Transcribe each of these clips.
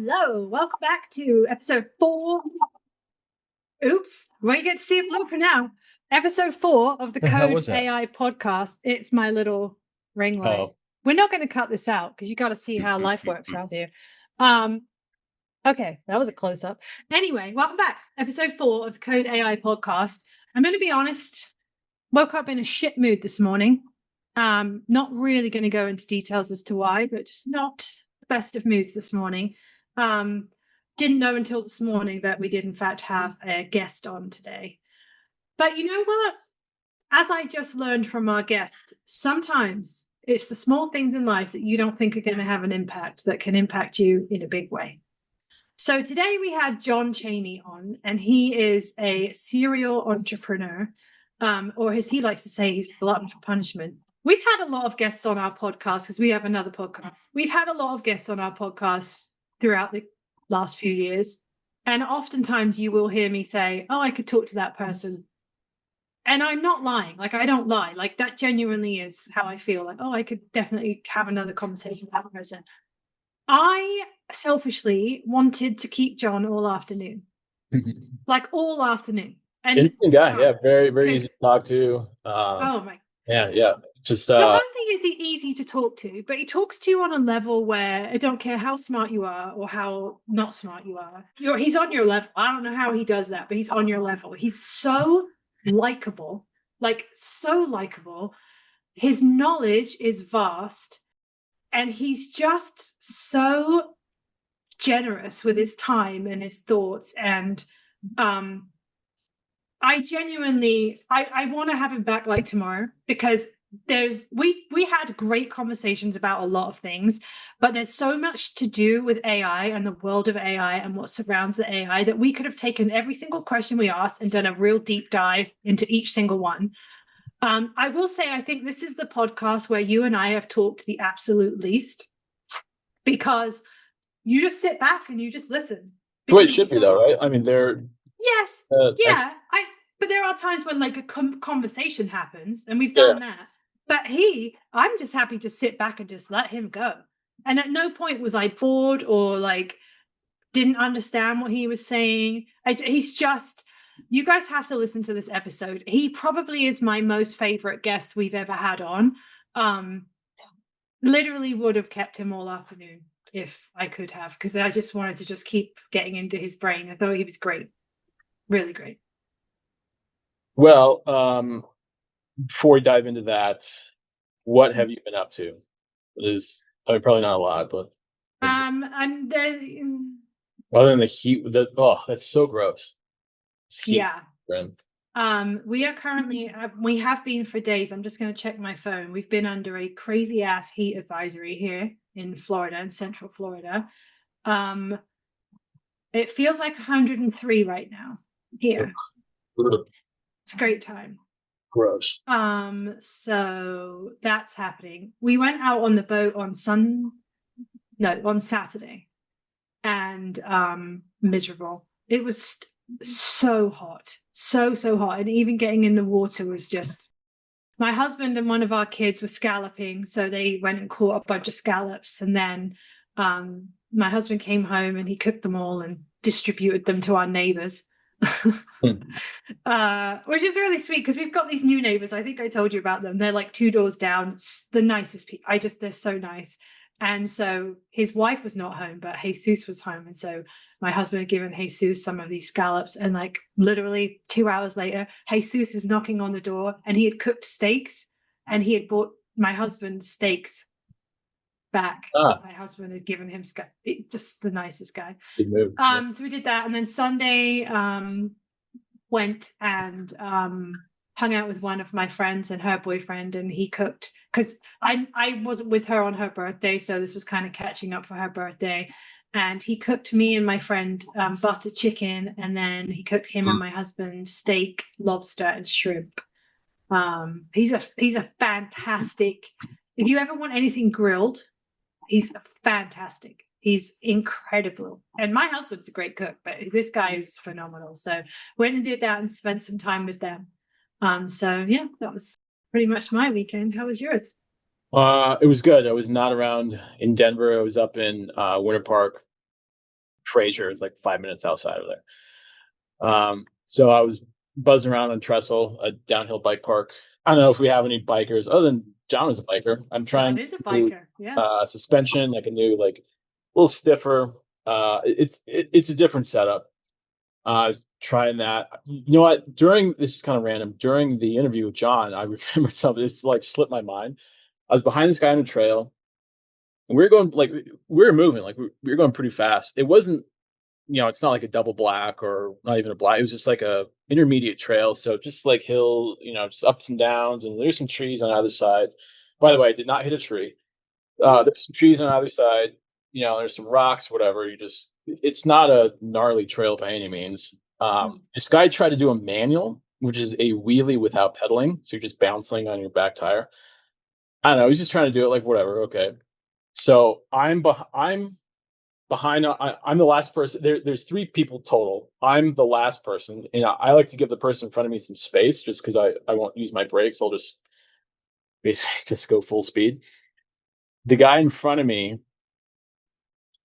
Hello, welcome back to episode 4. Oops, we get to see a blooper now. Episode 4 of the Code AI podcast. It's my little ring light. Oh. We're not going to cut this out because you got to see how life works around here. Okay, that was a close up. Anyway, welcome back. Episode 4 of the Code AI podcast. I'm going to be honest, woke up in a shit mood this morning. Not really going to go into details as to why, but just not the best of moods this morning. Didn't know until this morning that we did in fact have a guest on today. But you know what? As I just learned from our guest, sometimes it's the small things in life that you don't think are going to have an impact that can impact you in a big way. So today we had Jon Cheney on, and he is a serial entrepreneur, or as he likes to say, he's a glutton for punishment. We've had a lot of guests on our podcast because we have another podcast. We've had a lot of guests on our podcast throughout the last few years. And oftentimes you will hear me say, oh, I could talk to that person. And I'm not lying. Like, I don't lie. Like, that genuinely is how I feel. Like, oh, I could definitely have another conversation with that person. I selfishly wanted to keep Jon all afternoon. Like, all afternoon. And interesting guy. Yeah, very, very easy to talk to. Oh, my. Yeah. Just not only is he easy to talk to, but he talks to you on a level where I don't care how smart you are or how not smart you are. He's on your level. I don't know how he does that, but he's on your level. He's so likable, like so likable. His knowledge is vast, and he's just so generous with his time and his thoughts. And I genuinely, I want to have him back like tomorrow, because we had great conversations about a lot of things, but there's so much to do with AI and the world of AI and what surrounds the AI that we could have taken every single question we asked and done a real deep dive into each single one. I will say, I think this is the podcast where you and I have talked the absolute least, because you just sit back and you just listen. The way it should be, though, right? I mean, they're... Yes, but there are times when like a conversation happens, and we've done that. But I'm just happy to sit back and just let him go. And at no point was I bored or like didn't understand what he was saying. He's just, you guys have to listen to this episode. He probably is my most favorite guest we've ever had on. Literally would have kept him all afternoon if I could have, because I just wanted to just keep getting into his brain. I thought he was great. Really great. Well, before we dive into that, what have you been up to? It is, I mean, probably not a lot, but I'm there. Other than the heat, that's so gross. Yeah. We are currently, we have been for days. I'm just going to check my phone. We've been under a crazy ass heat advisory here in Florida, in Central Florida. It feels like 103 right now here. It's a great time. Gross. So that's happening. We went out on the boat on Saturday, and miserable. It was so hot, so hot, and even getting in the water was just. My husband and one of our kids were scalloping, so they went and caught a bunch of scallops, and then my husband came home and he cooked them all and distributed them to our neighbors. Which is really sweet, because we've got these new neighbors. I think I told you about them. They're like 2 doors down, the nicest people. They're so nice. And so his wife was not home, but Jesus was home, and so my husband had given Jesus some of these scallops, and like literally 2 hours later, Jesus is knocking on the door, and he had cooked steaks, and he had brought my husband steaks back. My husband had given him just the nicest guy. Good move. So we did that, and then Sunday went and hung out with one of my friends and her boyfriend, and he cooked, because I wasn't with her on her birthday, so this was kind of catching up for her birthday. And he cooked me and my friend butter chicken, and then he cooked him and my husband steak, lobster, and shrimp. He's a fantastic. If you ever want anything grilled, he's fantastic. He's incredible. And my husband's a great cook, but this guy is phenomenal. So went and did that and spent some time with them. So yeah, that was pretty much my weekend. How was yours? It was good. I was not around in Denver. I was up in Winter Park Fraser is like 5 minutes outside of there. So I was buzzing around on Trestle, a downhill bike park. I don't know if we have any bikers other than John is a biker. I'm John trying is a to do biker. Yeah. suspension, like a new, like a little stiffer. It's a different setup. I was trying that. You know what? During this is kind of random. During the interview with John, I remembered something. It's like slipped my mind. I was behind this guy on a trail, and we were going like we were moving, like we were going pretty fast. It wasn't, it's not like a double black or not even a black. It was just like a intermediate trail. So just like hill, just ups and downs, and there's some trees on either side. By the way, I did not hit a tree. There's some trees on either side. There's some rocks, whatever. It's not a gnarly trail by any means. This guy tried to do a manual, which is a wheelie without pedaling. So you're just bouncing on your back tire. I don't know. He's just trying to do it like whatever. Okay. So I'm behind. I'm the last person. There's three people total. I'm the last person, and I like to give the person in front of me some space, just because I won't use my brakes. I'll just basically just go full speed. The guy in front of me,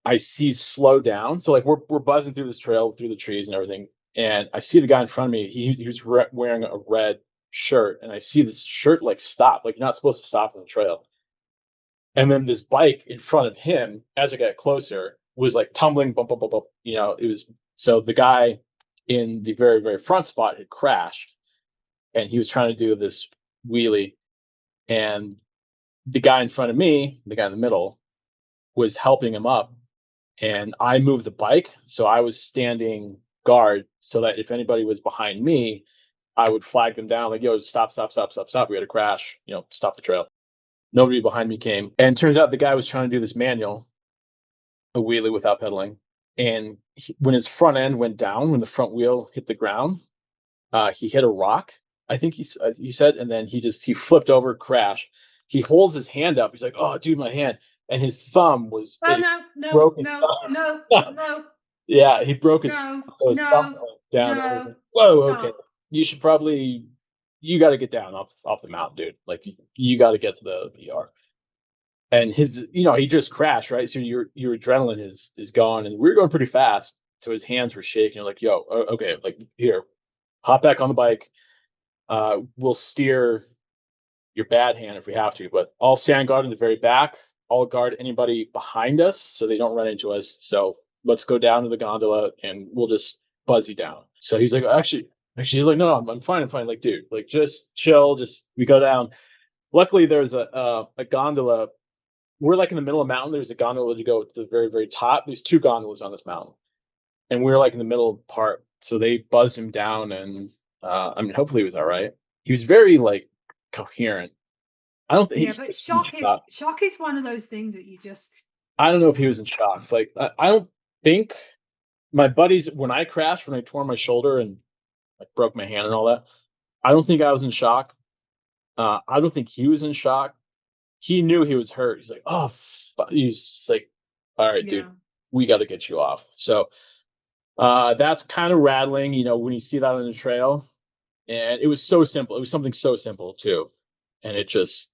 I see slow down. So like we're buzzing through this trail through the trees and everything, and I see the guy in front of me. He was wearing a red shirt, and I see this shirt like stop. Like you're not supposed to stop on the trail. And then this bike in front of him, as I got closer, was like tumbling, bump, bump, bump, bump. It was so the guy in the very, very front spot had crashed, and he was trying to do this wheelie. And the guy in front of me, the guy in the middle, was helping him up. And I moved the bike. So I was standing guard so that if anybody was behind me, I would flag them down like, yo, stop, stop, stop, stop, stop. We had a crash, stop the trail. Nobody behind me came. And it turns out the guy was trying to do this manual, a wheelie without pedaling. And when his front end went down, when the front wheel hit the ground, he hit a rock, I think he said, and then he flipped over, crashed. He holds his hand up. He's like, "Oh, dude, my hand!" And his thumb was Oh no, no, broke his no, thumb. no, no, Yeah, he broke his no, so his thumb no, was like down. I was no. like, whoa, okay, Stop. you got to get down off the mountain, dude. Like you got to get to the ER. And his, he just crashed, right? So your adrenaline is gone, and we were going pretty fast, so his hands were shaking. Like, yo, okay, like here, hop back on the bike. We'll steer your bad hand if we have to, but I'll stand guard in the very back. I'll guard anybody behind us so they don't run into us. So let's go down to the gondola and we'll just buzz you down. So he's like, actually, he's like, no, I'm fine. I'm fine. Like, dude, like just chill. We go down. Luckily, there's a gondola. We're like in the middle of a mountain. There's a gondola to go to the very, very top. There's two gondolas on this mountain, and we're like in the middle part. So they buzzed him down, and hopefully he was all right. He was very like coherent. I don't think Yeah, he's but just in shock. shock is one of those things that you just. I don't know if he was in shock. Like I don't think my buddies, when I crashed, when I tore my shoulder and like broke my hand and all that, I don't think I was in shock. I don't think he was in shock. He knew he was hurt. He's like, oh, he's just like, all right, dude, Yeah. we got to get you off. So that's kind of rattling, when you see that on the trail. And it was so simple. It was something so simple too. And it just,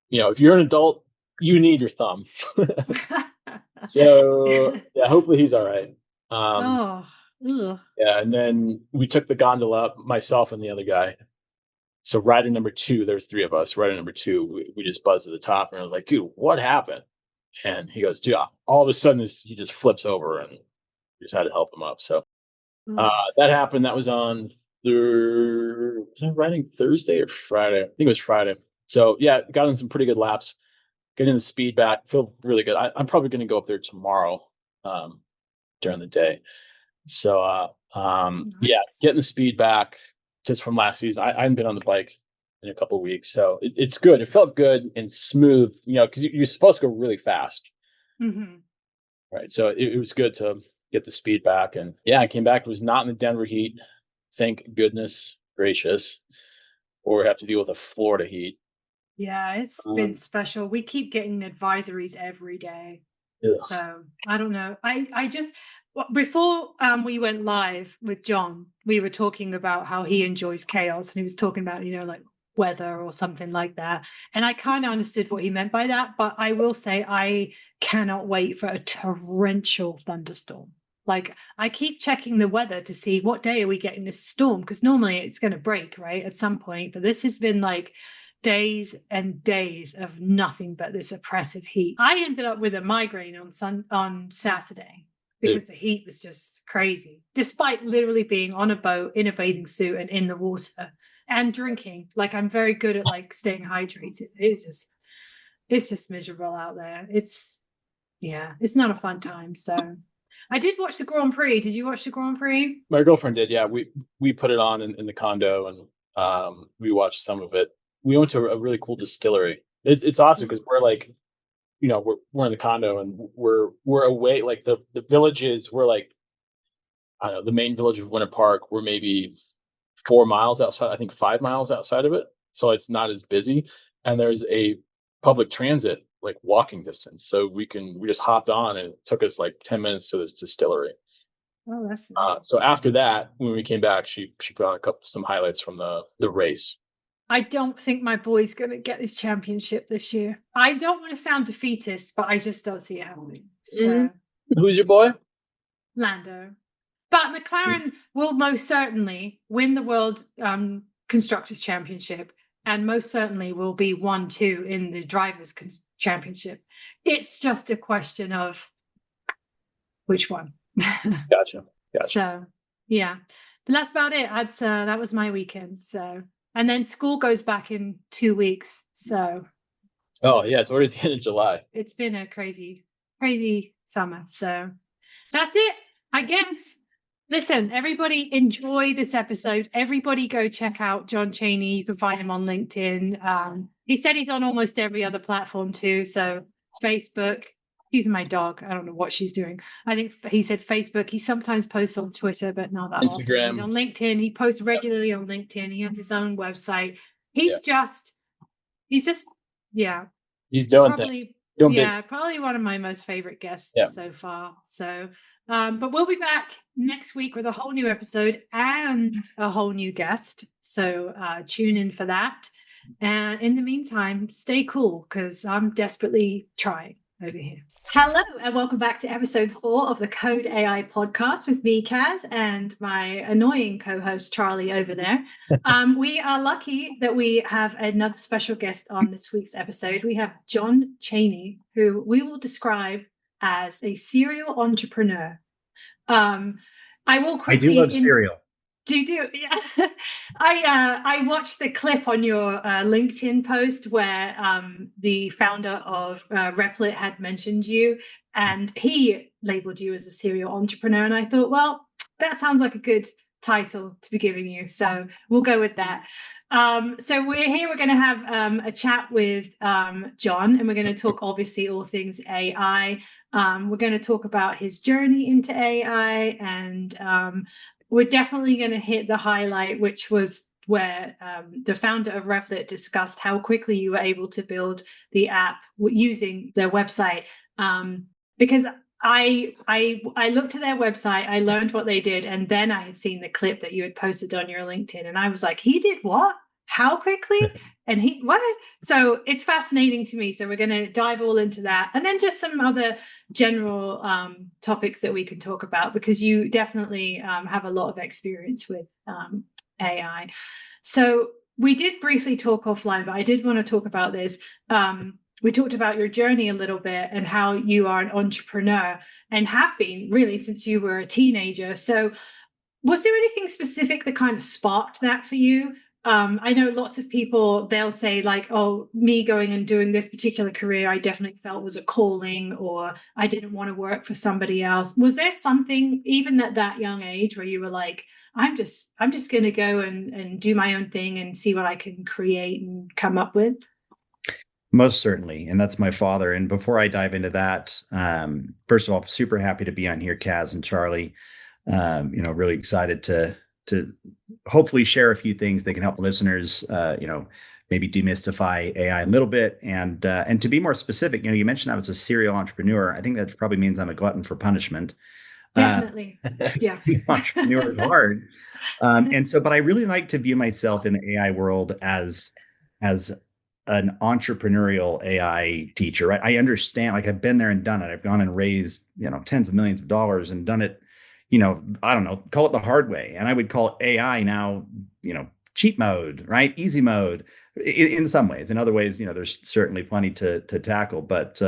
if you're an adult, you need your thumb. So yeah, hopefully he's all right. Oh, ugh. Yeah, and then we took the gondola up, myself and the other guy. So rider number two, there's three of us. Rider number two, we just buzzed to the top, and I was like, dude, what happened? And he goes, dude, all of a sudden he just flips over, and we just had to help him up. So Ugh. that happened. That was on was I riding Thursday or Friday? I think it was Friday. So yeah, got in some pretty good laps, getting the speed back, feel really good. I'm probably going to go up there tomorrow during the day. So yeah, Nice. getting the speed back just from last season. I hadn't been on the bike in a couple of weeks, so it's good. It felt good and smooth, because you're supposed to go really fast, Mm-hmm. right? So it was good to get the speed back, and yeah, I came back. It was not in the Denver heat, thank goodness gracious, or have to deal with a Florida heat. Yeah, it's been special. We keep getting advisories every day. Ugh. So I don't know. I just before we went live with John, we were talking about how he enjoys chaos, and he was talking about like weather or something like that. And I kind of understood what he meant by that, but I will say I cannot wait for a torrential thunderstorm. Like, I keep checking the weather to see what day are we getting this storm, because normally it's going to break, right, at some point. But this has been like days and days of nothing but this oppressive heat. I ended up with a migraine on Saturday because the heat was just crazy, despite literally being on a boat in a bathing suit and in the water and drinking. Like, I'm very good at like staying hydrated. It's just miserable out there. It's not a fun time. So I did watch the Grand Prix. Did you watch the Grand Prix? My girlfriend did. Yeah, we put it on in the condo, and we watched some of it. We went to a really cool distillery. It's awesome because we're like, we're in the condo, and we're away. Like the villages, we're like, I don't know, the main village of Winter Park. We're maybe 4 miles outside. I think 5 miles outside of it, so it's not as busy. And there's a public transit like walking distance, so we just hopped on, and it took us like 10 minutes to this distillery. Oh, that's nice. So after that, when we came back, she put on some highlights from the race. I don't think my boy's going to get this championship this year. I don't want to sound defeatist, but I just don't see it happening. So, Who's your boy? Lando. But McLaren will most certainly win the World Constructors' Championship, and most certainly will be 1-2 in the Drivers' Championship. It's just a question of which one. Gotcha. So, yeah. But that's about it. That was my weekend. So, and then school goes back in 2 weeks. So. Oh, yeah. It's already the end of July. It's been a crazy, crazy summer. So that's it, I guess. Listen, everybody enjoy this episode. Everybody go check out Jon Cheney. You can find him on LinkedIn. He said he's on almost every other platform too. So Facebook. Excuse my dog. I don't know what she's doing. I think he said Facebook. He sometimes posts on Twitter, but not that Instagram. often. He's on LinkedIn. He posts regularly on LinkedIn. He has his own website. He's just, yeah. He's doing things. Probably one of my most favorite guests so far. So, but we'll be back next week with a whole new episode and a whole new guest. So tune in for that. And in the meantime, stay cool, because I'm desperately trying over here. Hello, and welcome back to episode 4 of the Code AI podcast with me, Kaz, and my annoying co-host, Charlie, over there. We are lucky that we have another special guest on this week's episode. We have Jon Cheney, who we will describe as a serial entrepreneur. I do love cereal. Do you do? Yeah. I watched the clip on your LinkedIn post where the founder of Replit had mentioned you, and he labeled you as a serial entrepreneur. And I thought, well, that sounds like a good title to be giving you. So we'll go with that. So we're here. We're going to have a chat with Jon, and we're going to talk, obviously, all things AI. We're going to talk about his journey into AI, and we're definitely going to hit the highlight, which was where the founder of Replit discussed how quickly you were able to build the app using their website. Because I looked at their website, I learned what they did, and then I had seen the clip that you had posted on your LinkedIn, and I was like, he did what? How quickly? And what? So it's fascinating to me. So we're going to dive all into that, and then just some other general topics that we can talk about, because you definitely have a lot of experience with AI. So we did briefly talk offline, but I did want to talk about this. We talked about your journey a little bit and how you are an entrepreneur and have been really since you were a teenager. So was there anything specific that kind of sparked that for you? I know lots of people, they'll say like, oh, me going and doing this particular career, I definitely felt was a calling, or I didn't want to work for somebody else. Was there something even at that young age where you were like, I'm just going to go and do my own thing and see what I can create and come up with? Most certainly. And that's my father. And before I dive into that, first of all, super happy to be on here, Kaz and Charlie. Really excited to hopefully share a few things that can help listeners, maybe demystify AI a little bit. And to be more specific, you mentioned I was a serial entrepreneur. I think that probably means I'm a glutton for punishment. Definitely. Yeah. Entrepreneur is hard. But I really like to view myself in the AI world as an entrepreneurial AI teacher, right? I understand, like I've been there and done it. I've gone and raised, tens of millions of dollars and done it I don't know, call it the hard way. And I would call AI now, cheat mode, right? Easy mode in some ways. In other ways, there's certainly plenty to tackle. But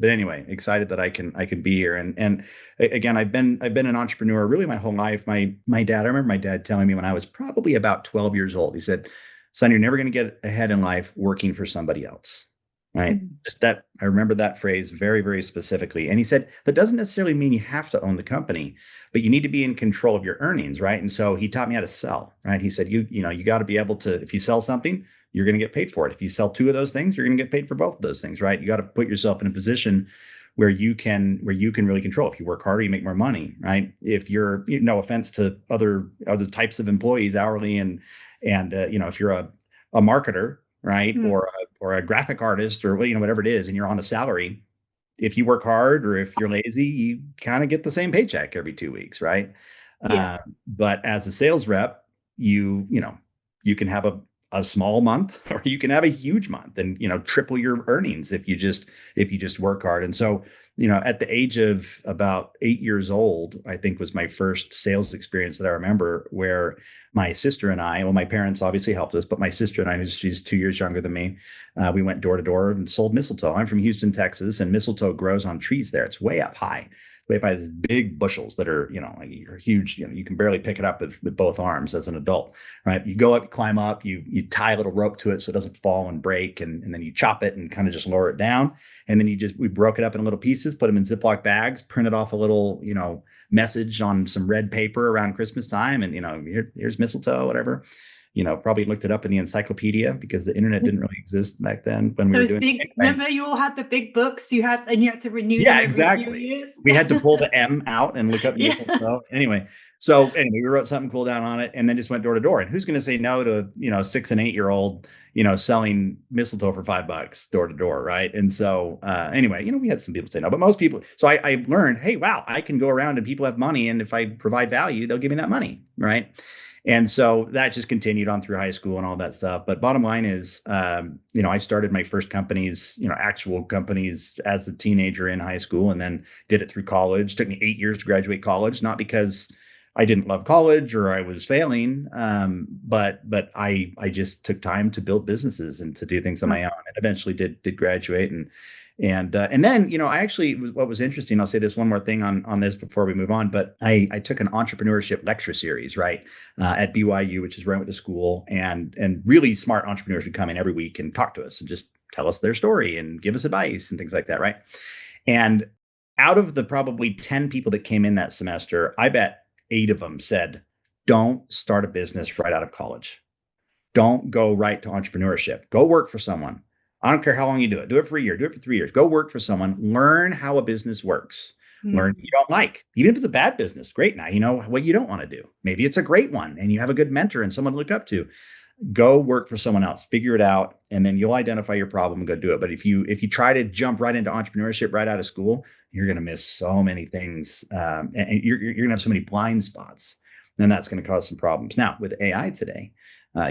anyway, excited that I can be here. And again, I've been an entrepreneur really my whole life. My dad, I remember my dad telling me when I was probably about 12 years old, he said, "Son, you're never going to get ahead in life working for somebody else." Right. Just that, I remember that phrase very, very specifically. And he said, that doesn't necessarily mean you have to own the company, but you need to be in control of your earnings. Right. And so he taught me how to sell. Right. He said, you got to be able to, if you sell something, you're going to get paid for it. If you sell two of those things, you're going to get paid for both of those things. Right. You got to put yourself in a position where you can really control. If you work harder, you make more money. Right. If you're, no offense to other types of employees, hourly and if you're a marketer, right, or a graphic artist, or whatever it is, and you're on a salary, if you work hard or if you're lazy, you kind of get the same paycheck every 2 weeks, right? Yeah. But as a sales rep, you can have a small month or you can have a huge month and triple your earnings if you just work hard. And so at the age of about 8 years old, I think was my first sales experience that I remember, where my sister and I, well, my parents obviously helped us, but my sister and I, she's 2 years younger than me, we went door to door and sold mistletoe. I'm from Houston, Texas, and mistletoe grows on trees there. It's way up high, way by these big bushels that are, like you're huge, you can barely pick it up with both arms as an adult, right? You go up, you climb up, you tie a little rope to it so it doesn't fall and break. And then you chop it and kind of just lower it down. And then we broke it up in little pieces, put them in Ziploc bags, printed off a little, message on some red paper around Christmas time. And, here's mistletoe, whatever. Probably looked it up in the encyclopedia because the internet didn't really exist back then when we were doing big. Remember, you all had the big books you had to renew them every few years. We had to pull the M out and look up mistletoe. Anyway, we wrote something cool down on it and then just went door to door. And who's going to say no to 6 and 8 year old selling mistletoe for $5 door to door, right? And so we had some people say no, but most people. So I learned, hey, wow, I can go around and people have money, and if I provide value, they'll give me that money, right? And so that just continued on through high school and all that stuff. But bottom line is, I started my first companies, actual companies as a teenager in high school, and then did it through college. It took me 8 years to graduate college, not because I didn't love college or I was failing, but I just took time to build businesses and to do things on my own, and eventually did graduate. And then, I actually, what was interesting, I'll say this one more thing on this before we move on, but I took an entrepreneurship lecture series, right, at BYU, which is where I went to school, and really smart entrepreneurs would come in every week and talk to us and just tell us their story and give us advice and things like that, right? And out of the probably 10 people that came in that semester, I bet 8 of them said, don't start a business right out of college. Don't go right to entrepreneurship. Go work for someone. I don't care how long you do it. Do it for a year. Do it for 3 years. Go work for someone. Learn how a business works. Learn what you don't like. Even if it's a bad business, great. Now you know what you don't want to do. Maybe it's a great one and you have a good mentor and someone to look up to. Go work for someone else. Figure it out, and then you'll identify your problem and go do it. But if you try to jump right into entrepreneurship right out of school, you're going to miss so many things, and you're going to have so many blind spots, and that's going to cause some problems. Now with AI today,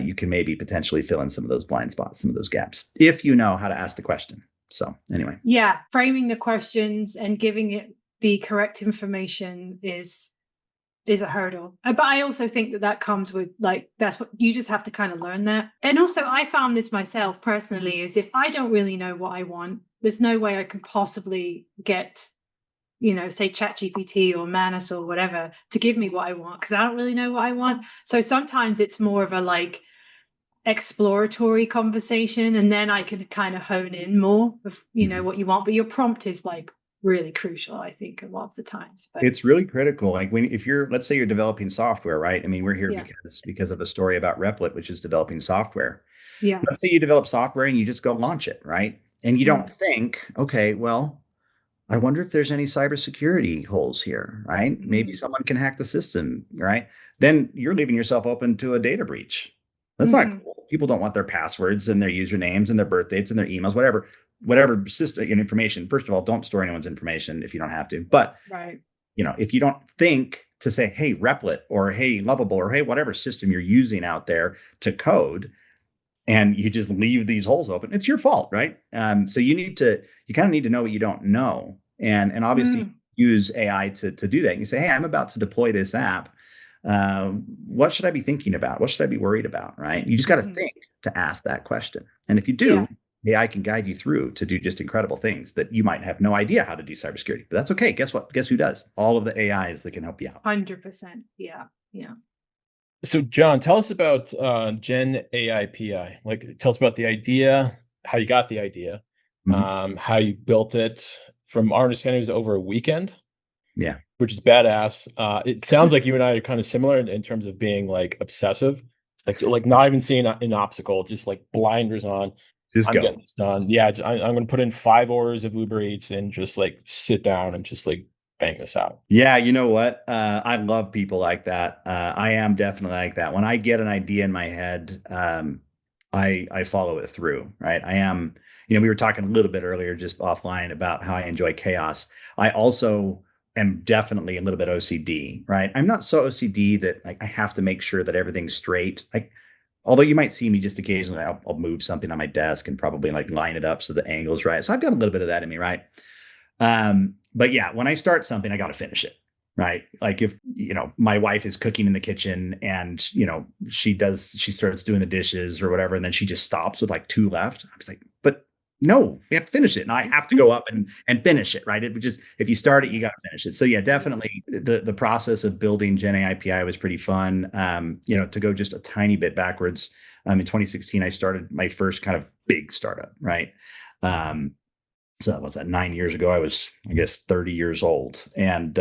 you can maybe potentially fill in some of those blind spots, some of those gaps, if you know how to ask the question. So anyway. Yeah. Framing the questions and giving it the correct information is a hurdle. But I also think that comes with, that's what you just have to kind of learn that. And also I found this myself personally, is if I don't really know what I want, there's no way I can possibly get, say ChatGPT or Manus or whatever to give me what I want, because I don't really know what I want. So sometimes it's more of a exploratory conversation, and then I can kind of hone in more of, what you want. But your prompt is really crucial, I think, a lot of the times. But it's really critical. Let's say you're developing software, right? I mean, we're here because of a story about Replit, which is developing software. Yeah. Let's say you develop software and you just go launch it, right? And you don't think, okay, well, I wonder if there's any cybersecurity holes here, right? Maybe someone can hack the system, right? Then you're leaving yourself open to a data breach. That's not cool. People don't want their passwords and their usernames and their birth dates and their emails, whatever system and information. First of all, don't store anyone's information if you don't have to. But right. If you don't think to say, hey, Replit, or hey, Lovable, or hey, whatever system you're using out there to code, and you just leave these holes open, it's your fault, right? So you kind of need to know what you don't know. And obviously use AI to do that. And you say, hey, I'm about to deploy this app. What should I be thinking about? What should I be worried about? Right? You just got to think to ask that question. And if you do, AI can guide you through to do just incredible things that you might have no idea how to do cybersecurity. But that's okay. Guess what? Guess who does? All of the AIs that can help you out. 100%. Yeah. Yeah. So, John, tell us about GenAIPI. Like, tell us about the idea, how you got the idea, how you built it. From our understanding, it was over a weekend. Yeah. Which is badass. It sounds like you and I are kind of similar in terms of being like obsessive, like not even seeing an obstacle, just like blinders on. Just I'm go. getting this done. Yeah, I'm going to put in 5 orders of Uber Eats and just like sit down and just like bang this out. Yeah, you know what? I love people like that. I am definitely like that. When I get an idea in my head, I follow it through, right? I am, we were talking a little bit earlier just offline about how I enjoy chaos. I also am definitely a little bit OCD, right? I'm not so OCD that like I have to make sure that everything's straight. Like, although you might see me just occasionally, I'll move something on my desk and probably like line it up so the angle's right. So I've got a little bit of that in me, right? But yeah, when I start something, I got to finish it. Right. Like if, my wife is cooking in the kitchen and, she starts doing the dishes or whatever. And then she just stops with like 2 left. I was like, but no, we have to finish it. And I have to go up and finish it. Right. It would just, if you start it, you got to finish it. So yeah, definitely the process of building GenAIPI was pretty fun. To go just a tiny bit backwards. In 2016, I started my first kind of big startup. Right. So that was that 9 years ago. I was, I guess, 30 years old and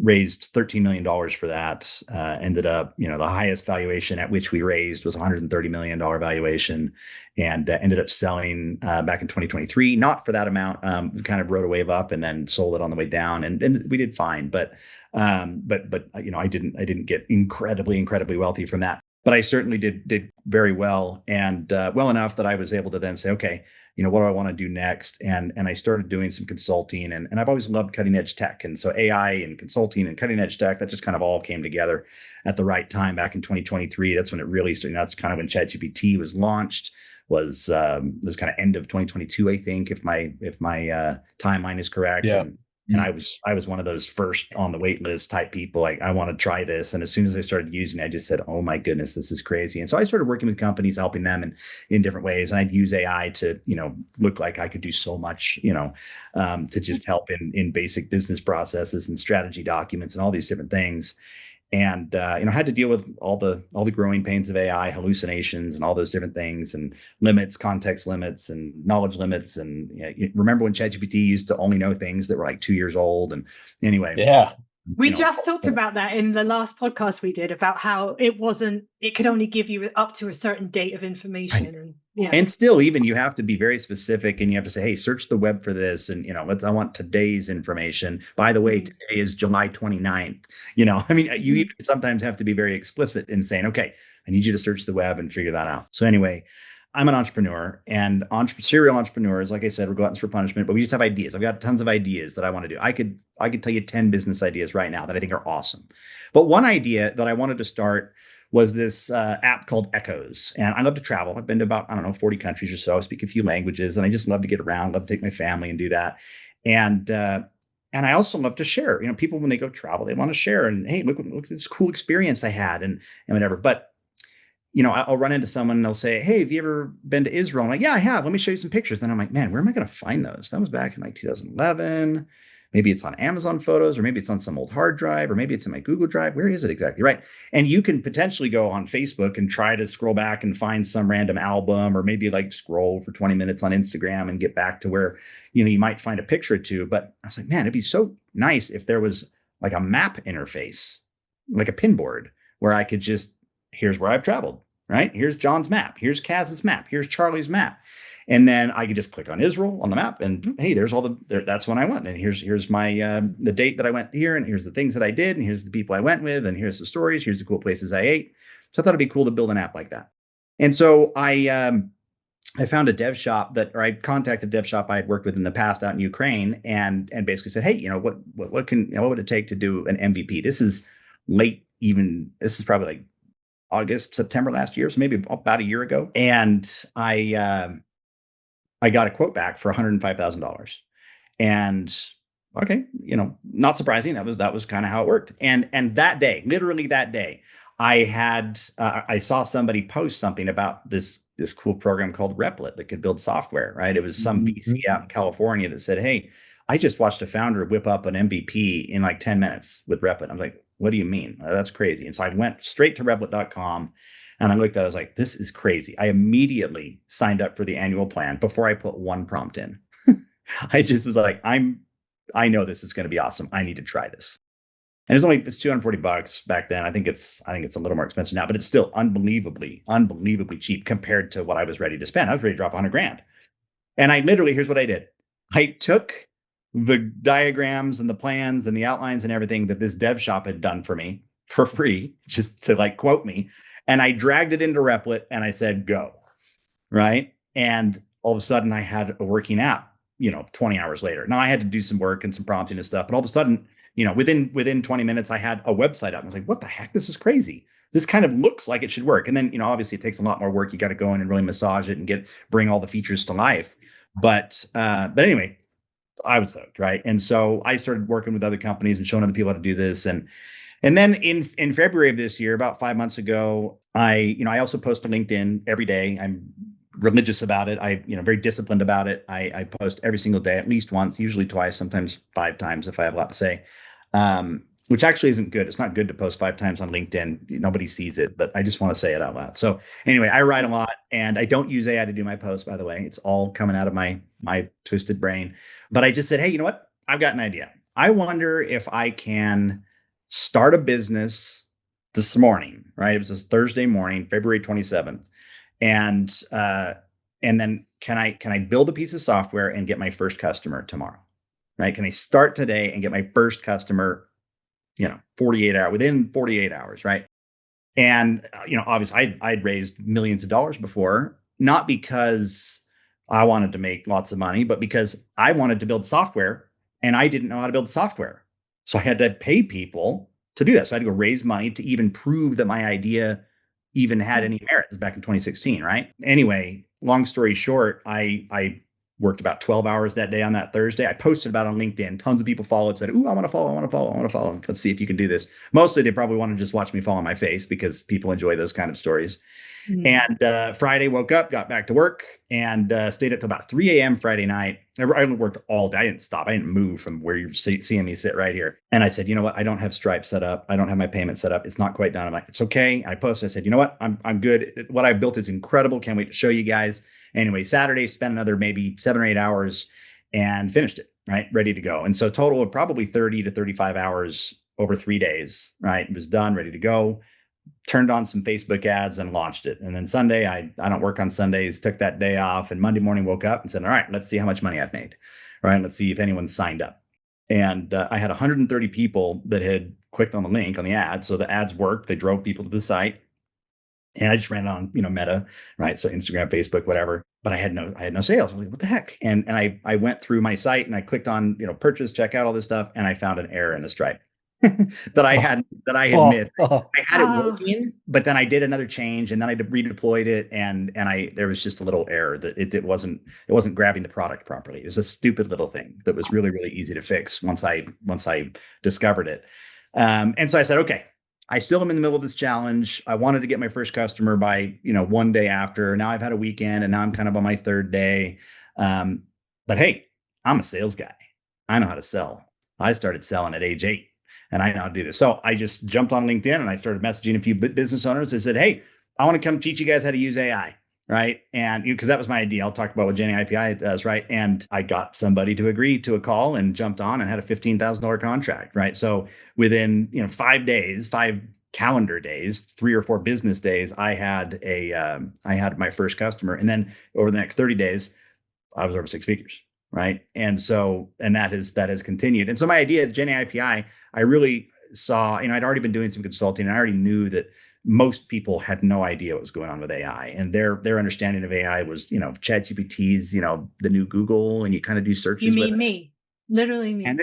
raised $13 million for that. Ended up, the highest valuation at which we raised was $130 million valuation and ended up selling back in 2023. Not for that amount. We kind of rode a wave up and then sold it on the way down and we did fine. But I didn't get incredibly wealthy from that. But I certainly did very well and well enough that I was able to then say, okay, what do I want to do next? And I started doing some consulting and I've always loved cutting edge tech. And so AI and consulting and cutting edge tech, that just kind of all came together at the right time back in 2023. That's when it really started. That's kind of when ChatGPT was launched, was kind of end of 2022, I think, if my timeline is correct. Yeah. And I was one of those first on the wait list type people. Like, I want to try this. And as soon as I started using it, I just said, oh my goodness, this is crazy. And so I started working with companies, helping them in different ways. And I'd use AI to, look like I could do so much, to just help in basic business processes and strategy documents and all these different things. And had to deal with all the growing pains of AI, hallucinations, and all those different things, and limits, context limits, and knowledge limits. And remember when ChatGPT used to only know things that were like 2 years old? And anyway, yeah, we just talked about that in the last podcast we did about how it could only give you up to a certain date of information. And still, even you have to be very specific and you have to say, hey, search the web for this. And, I want today's information. By the way, today is July 29th. You even sometimes have to be very explicit in saying, okay, I need you to search the web and figure that out. So anyway, I'm an entrepreneur and serial entrepreneurs, like I said, we're gluttons for punishment, but we just have ideas. I've got tons of ideas that I want to do. I could tell you 10 business ideas right now that I think are awesome. But one idea that I wanted to start was this app called Echoes. And I love to travel. I've been to about, 40 countries or so. I speak a few languages and I just love to get around, love to take my family and do that. And I also love to share. People, when they go travel, they want to share and, hey, look at this cool experience I had and whatever. But I'll run into someone and they'll say, hey, have you ever been to Israel? I'm like, yeah, I have. Let me show you some pictures. Then I'm like, man, where am I going to find those? That was back in like 2011. Maybe it's on Amazon Photos, or maybe it's on some old hard drive, or maybe it's in my Google Drive. Where is it exactly? Right. And you can potentially go on Facebook and try to scroll back and find some random album, or maybe like scroll for 20 minutes on Instagram and get back to where, you might find a picture or two. But I was like, man, it'd be so nice if there was like a map interface, like a pinboard, where I could just, here's where I've traveled, right? Here's John's map. Here's Kaz's map. Here's Charlie's map. And then I could just click on Israel on the map and, hey, there's that's when I went. And here's my, the date that I went here. And here's the things that I did. And here's the people I went with. And here's the stories. Here's the cool places I ate. So I thought it'd be cool to build an app like that. And so I found a dev shop I contacted a dev shop I had worked with in the past out in Ukraine and basically said, hey, what would it take to do an MVP? This is probably like August, September last year. So maybe about a year ago. And I got a quote back for $105,000. And okay, not surprising. That was kind of how it worked. And that day, literally that day, I saw somebody post something about this cool program called Replit that could build software, right? It was some VC out in California that said, "Hey, I just watched a founder whip up an MVP in like 10 minutes with Replit." I'm like, "What do you mean? That's crazy." And so I went straight to replit.com and I looked at it, I was like, "This is crazy." I immediately signed up for the annual plan before I put one prompt in. I just was like, I know this is going to be awesome. I need to try this. And it's $240 back then. I think it's a little more expensive now, but it's still unbelievably cheap compared to what I was ready to spend. I was ready to drop 100 grand. And here's what I did. I took the diagrams and the plans and the outlines and everything that this dev shop had done for me for free, just to like quote me. And I dragged it into Replit and I said, go. Right. And all of a sudden I had a working app, 20 hours later. Now I had to do some work and some prompting and stuff, but all of a sudden, within 20 minutes, I had a website up. I was like, what the heck? This is crazy. This kind of looks like it should work. And then, obviously it takes a lot more work. You got to go in and really massage it and bring all the features to life. But anyway, I was hooked, right? And so I started working with other companies and showing other people how to do this. And then in February of this year, about 5 months ago, I also post to LinkedIn every day. I'm religious about it. I, very disciplined about it. I post every single day, at least once, usually twice, sometimes 5 times if I have a lot to say. Which actually isn't good. It's not good to post 5 times on LinkedIn. Nobody sees it, but I just want to say it out loud. So anyway, I write a lot and I don't use AI to do my posts, by the way. It's all coming out of my twisted brain. But I just said, hey, you know what? I've got an idea. I wonder if I can start a business this morning, right? It was this Thursday morning, February 27th. And then can I build a piece of software and get my first customer tomorrow, right? Can I start today and get my first customer, 48 hours, within 48 hours, right? And, obviously I'd raised millions of dollars before, not because I wanted to make lots of money, but because I wanted to build software and I didn't know how to build software. So I had to pay people to do that. So I had to go raise money to even prove that my idea even had any merit. It was back in 2016, right? Anyway, long story short, I worked about 12 hours that day on that Thursday. I posted about it on LinkedIn. Tons of people followed, said, "Ooh, I want to follow. Let's see if you can do this." Mostly they probably want to just watch me fall on my face because people enjoy those kind of stories. And Friday, woke up, got back to work, and stayed up till about 3 a.m. Friday night. I worked all day. I didn't stop. I didn't move from where you're seeing me sit right here. And I said, you know what? I don't have Stripe set up. I don't have my payment set up. It's not quite done. I'm like, it's okay. And I posted. I said, you know what? I'm good. What I've built is incredible. Can't wait to show you guys. Anyway, Saturday, spent another maybe 7 or 8 hours and finished it, right? Ready to go. And so total of probably 30 to 35 hours over 3 days, right? It was done, ready to go. Turned on some Facebook ads and launched it. And then Sunday, I don't work on Sundays, took that day off, and Monday morning woke up and said, all right, let's see how much money I've made. All right, let's see if anyone's signed up. And I had 130 people that had clicked on the link on the ad. So the ads worked. They drove people to the site. And I just ran it on, Meta, right? So Instagram, Facebook, whatever. But I had no sales. I was like, what the heck? And I went through my site and I clicked on, purchase, checkout, all this stuff, and I found an error in the Stripe that I had missed. I had it working, but then I did another change and then I redeployed it, and there was just a little error that it wasn't grabbing the product properly. It was a stupid little thing that was really, really easy to fix once I discovered it. And so I said, okay, I still am in the middle of this challenge. I wanted to get my first customer by, one day after. Now I've had a weekend and now I'm kind of on my third day. But hey, I'm a sales guy. I know how to sell. I started selling at age 8 and I know how to do this. So I just jumped on LinkedIn and I started messaging a few business owners. I said, hey, I want to come teach you guys how to use AI. Right. And because that was my idea. I'll talk about what GenAIPI does. Right. And I got somebody to agree to a call and jumped on and had a $15,000 contract. Right. So within, 5 days, 5 calendar days, 3 or 4 business days, I had my first customer. And then over the next 30 days, I was over 6 figures. Right. And that has continued. And so my idea at GenAIPI, I really saw, I'd already been doing some consulting and I already knew that most people had no idea what was going on with AI, and their understanding of AI was, ChatGPT's, the new Google, and you kind of do searches. You mean me? Literally me. And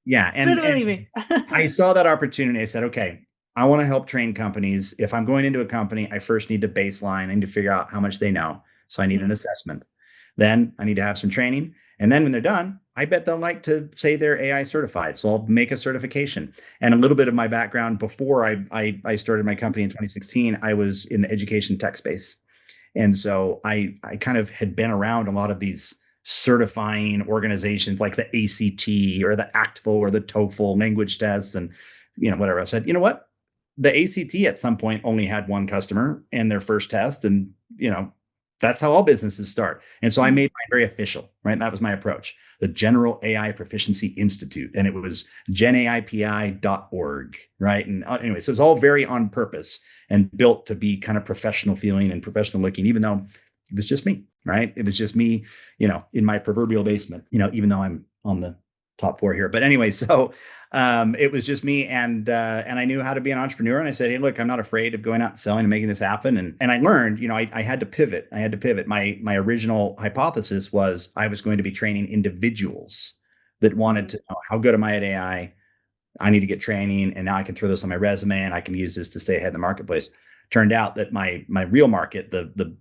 yeah. And literally me. I saw that opportunity. I said, okay, I want to help train companies. If I'm going into a company, I first need to baseline. I need to figure out how much they know. So I need an assessment. Then I need to have some training. And then when they're done, I bet they'll like to say they're AI certified. So I'll make a certification. And a little bit of my background before I started my company in 2016, I was in the education tech space. And so I kind of had been around a lot of these certifying organizations like the ACT or the ACTFL or the TOEFL language tests and whatever. I said, you know what? The ACT at some point only had one customer in their first test, and that's how all businesses start. And so I made mine very official, right? And that was my approach. The General AI Proficiency Institute, and it was GenAIPI.org, right? And anyway, so it was all very on purpose and built to be kind of professional feeling and professional looking, even though it was just me, right? It was just me, in my proverbial basement, even though I'm on the top four here. But anyway, so it was just me, and I knew how to be an entrepreneur. And I said, hey, look, I'm not afraid of going out and selling and making this happen. And I learned, I had to pivot. My original hypothesis was I was going to be training individuals that wanted to know, how good am I at AI? I need to get training, and now I can throw this on my resume and I can use this to stay ahead in the marketplace. Turned out that my real market, the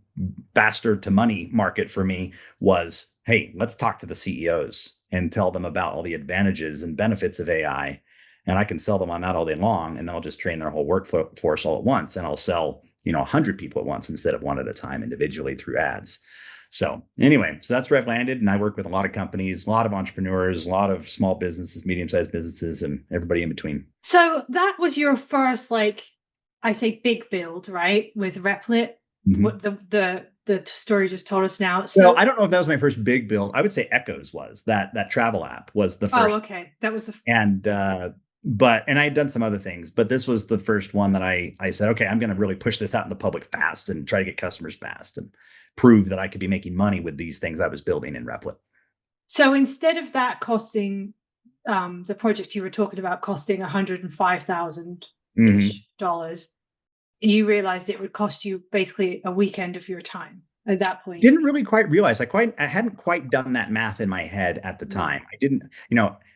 bastard to money market for me was, hey, let's talk to the CEOs and tell them about all the advantages and benefits of AI. And I can sell them on that all day long, and they'll just train their whole workforce all at once. And I'll sell, 100 people at once instead of one at a time individually through ads. So anyway, so that's where I've landed. And I work with a lot of companies, a lot of entrepreneurs, a lot of small businesses, medium-sized businesses, and everybody in between. So that was your first, I say big build, right? With Replit, what the story just told us now. So I don't know if that was my first big build. I would say Echoes was that travel app was the first. Oh, okay. That was and I had done some other things, but this was the first one that I said, okay, I'm going to really push this out in the public fast and try to get customers fast and prove that I could be making money with these things I was building in Replit. So instead of that costing, the project you were talking about costing $105,000 dollars, you realized it would cost you basically a weekend of your time at that point. Didn't really quite realize. I hadn't quite done that math in my head at the time. I didn't,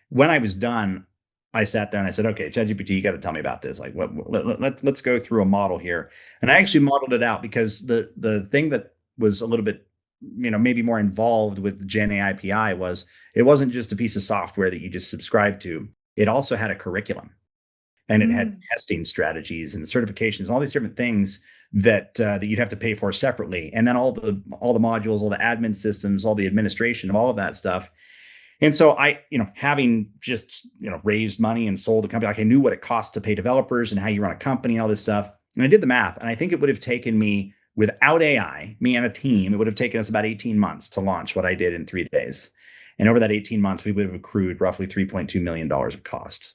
when I was done, I sat down and I said, okay, ChatGPT, you got to tell me about this. Let's go through a model here. And I actually modeled it out because the thing that was a little bit, maybe more involved with GenAIPI was it wasn't just a piece of software that you just subscribed to. It also had a curriculum. And it had testing strategies and certifications, all these different things that you'd have to pay for separately. And then all the modules, all the admin systems, all the administration of all of that stuff. And so I, having just, raised money and sold a company, I knew what it cost to pay developers and how you run a company and all this stuff. And I did the math. And I think it would have taken me, without AI, me and a team, it would have taken us about 18 months to launch what I did in 3 days. And over that 18 months, we would have accrued roughly $3.2 million of cost.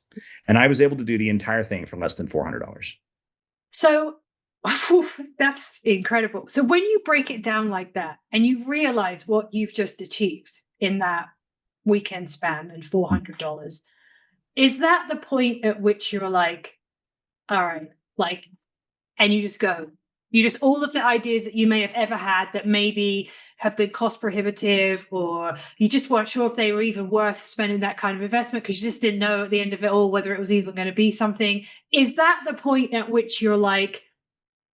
And I was able to do the entire thing for less than $400. So that's incredible. So when you break it down like that and you realize what you've just achieved in that weekend span and $400, is that the point at which you're like, all right, and you just go? You just, all of the ideas that you may have ever had that maybe have been cost prohibitive, or you just weren't sure if they were even worth spending that kind of investment because you just didn't know at the end of it all whether it was even going to be something. Is that the point at which you're like,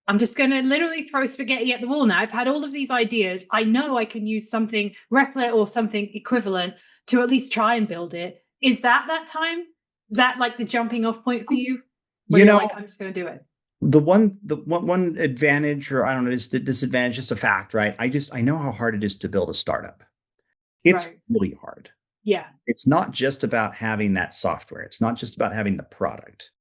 I'm just going to literally throw spaghetti at the wall now? I've had all of these ideas. I know I can use something Replit or something equivalent to at least try and build it. Is that time? Is that like the jumping off point for you? Where you're like, I'm just going to do it. The one advantage, or I don't know, is the disadvantage, just a fact, right? I know how hard it is to build a startup. It's really hard. Yeah. It's not just about having that software. It's not just about having the product.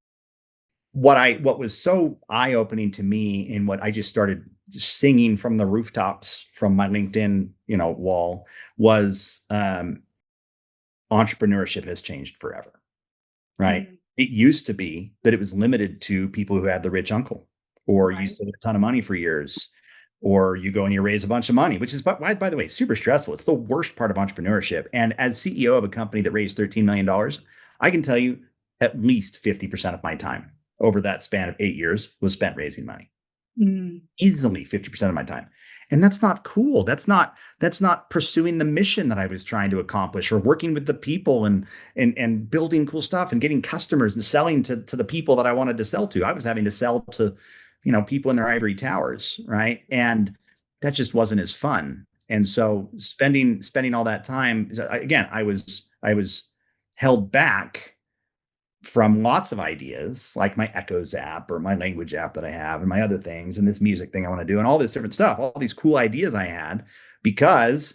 What was so eye-opening to me, and what I just started singing from the rooftops from my LinkedIn, wall, was entrepreneurship has changed forever, right? Mm-hmm. It used to be that it was limited to people who had the rich uncle, or you saved a ton of money for years, or you go and you raise a bunch of money, which is, by the way, super stressful. It's the worst part of entrepreneurship. And as CEO of a company that raised $13 million, I can tell you at least 50% of my time over that span of 8 years was spent raising money. Easily 50% of my time. And that's not cool. That's not pursuing the mission that I was trying to accomplish, or working with the people and building cool stuff and getting customers and selling to the people that I wanted to sell to. I was having to sell to, people in their ivory towers, right? And that just wasn't as fun. And so spending all that time, again, I was I was held back from lots of ideas, like my Echoes app or my language app that I have and my other things and this music thing I want to do and all this different stuff, all these cool ideas I had, because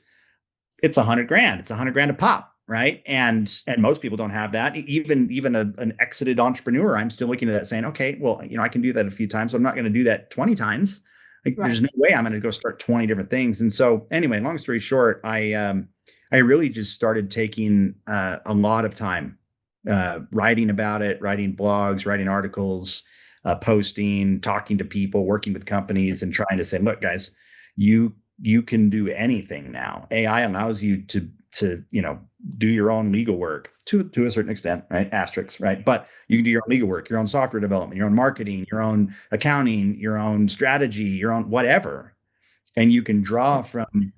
it's $100,000. It's $100,000 a pop, right? And most people don't have that. Even an exited entrepreneur, I'm still looking at that saying, okay, well, I can do that a few times, but I'm not going to do that 20 times. Like, Right. There's no way I'm going to go start 20 different things. And so anyway, long story short, I really just started taking a lot of time writing about it, writing blogs, writing articles, posting, talking to people, working with companies, and trying to say, look, guys, you can do anything now. AI allows you to do your own legal work to a certain extent, right? Asterisks, right? But you can do your own legal work, your own software development, your own marketing, your own accounting, your own strategy, your own whatever. And you can draw from,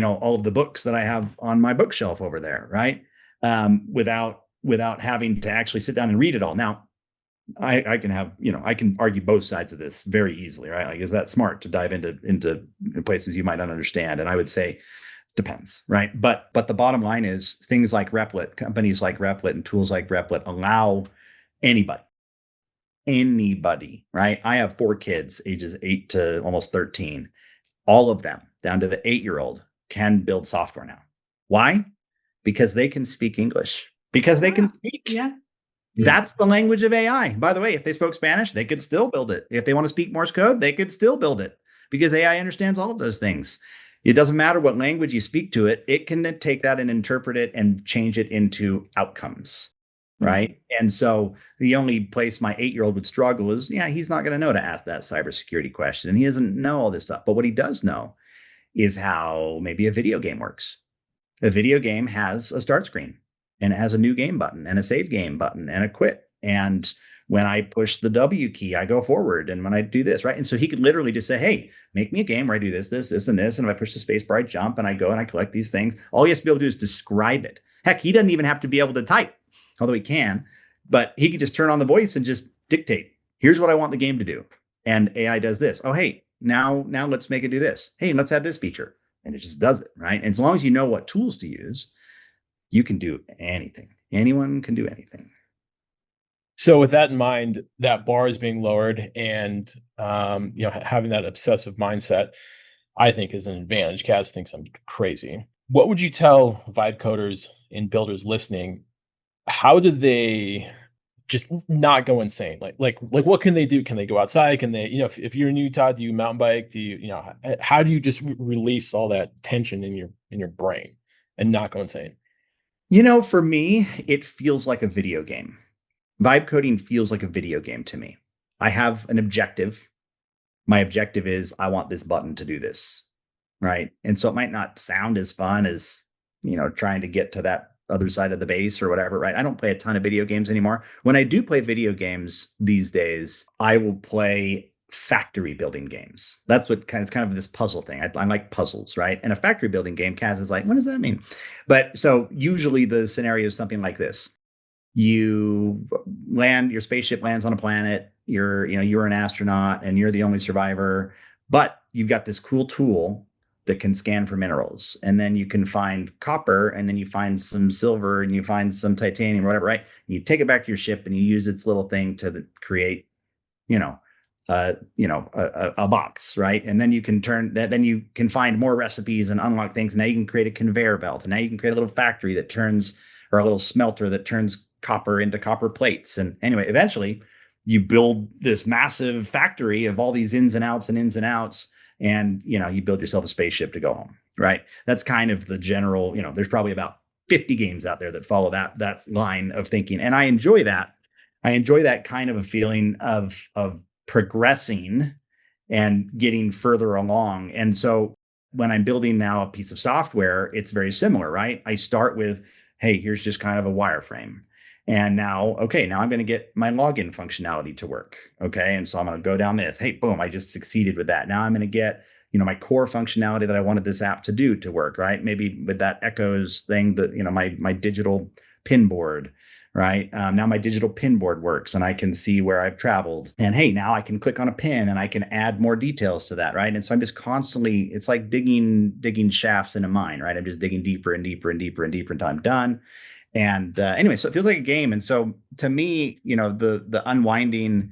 all of the books that I have on my bookshelf over there, right? Without having to actually sit down and read it all. Now, I can have, I can argue both sides of this very easily, right? Like, is that smart to dive into places you might not understand? And I would say depends, right? But the bottom line is things like Replit, companies like Replit and tools like Replit allow anybody, right? I have 4 kids, ages 8 to almost 13. All of them, down to the 8-year-old, can build software now. Why? Because they can speak English. Because they can speak. Yeah. That's the language of AI. By the way, if they spoke Spanish, they could still build it. If they want to speak Morse code, they could still build it, because AI understands all of those things. It doesn't matter what language you speak to it. It can take that and interpret it and change it into outcomes, right? And so the only place my 8-year-old would struggle is, he's not going to know to ask that cybersecurity question. And he doesn't know all this stuff. But what he does know is how maybe a video game works. A video game has a start screen, and it has a new game button and a save game button and a quit. And when I push the W key, I go forward. And when I do this, right? And so he could literally just say, hey, make me a game where I do this, this, this, and this. And if I push the space bar, I jump and I go and I collect these things. All he has to be able to do is describe it. Heck, he doesn't even have to be able to type, although he can. But he could just turn on the voice and just dictate, here's what I want the game to do. And AI does this. Oh, hey, now let's make it do this. Hey, let's add this feature. And it just does it, right? And as long as you know what tools to use, you can do anything. Anyone can do anything. So with that in mind, that bar is being lowered, and having that obsessive mindset, I think, is an advantage. Kaz thinks I'm crazy. What would you tell vibe coders and builders listening? How do they just not go insane? Like what can they do? Can they go outside? Can they, if you're in Utah, do you mountain bike? Do you, how do you just release all that tension in your brain and not go insane? For me, it feels like a video game. Vibe coding feels like a video game to me. I have an objective. My objective is I want this button to do this, right? And so it might not sound as fun as, trying to get to that other side of the base or whatever, right? I don't play a ton of video games anymore. When I do play video games these days, I will play factory building games. That's what it's kind of this puzzle thing. I like puzzles, right? And a factory building game, Kaz is like, what does that mean? But so usually the scenario is something like this. You land, your spaceship lands on a planet. You're an astronaut and you're the only survivor, but you've got this cool tool that can scan for minerals. And then you can find copper, and then you find some silver, and you find some titanium or whatever, right? And you take it back to your ship and you use its little thing to create, a box, right? And then you can then you can find more recipes and unlock things. Now you can create a conveyor belt, and now you can create a little factory that turns, or a little smelter that turns copper into copper plates. And anyway, eventually you build this massive factory of all these ins and outs, and you build yourself a spaceship to go home, right? That's kind of the general, there's probably about 50 games out there that follow that line of thinking. And I enjoy that. I enjoy that kind of a feeling of progressing and getting further along. And so when I'm building now a piece of software, it's very similar, right? I start with, hey, here's just kind of a wireframe. And now I'm going to get my login functionality to work. Okay. And so I'm going to go down this. Hey, boom, I just succeeded with that. Now I'm going to get, my core functionality that I wanted this app to do to work, right? Maybe with that Echoes thing that, my digital pin board, right? Now my digital pin board works and I can see where I've traveled. And hey, now I can click on a pin and I can add more details to that, right? And so I'm just constantly, it's like digging shafts in a mine, right? I'm just digging deeper and deeper and deeper and deeper until I'm done. And anyway, so it feels like a game. And so to me, the unwinding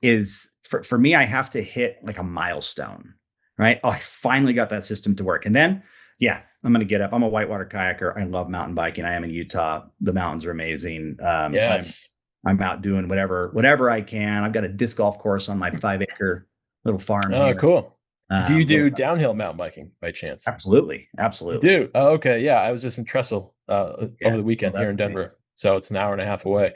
is for me, I have to hit like a milestone, right? Oh, I finally got that system to work. And then, yeah, I'm going to get up. I'm a whitewater kayaker. I love mountain biking. I am in Utah. The mountains are amazing. Yes. I'm out doing whatever I can. I've got a disc golf course on my 5-acre little farm Oh, here. cool. Do you do Little, downhill mountain biking by chance? absolutely. You do? Oh, okay. Yeah, I was just in Trestle over the weekend here in Denver, amazing. so it's an hour and a half away.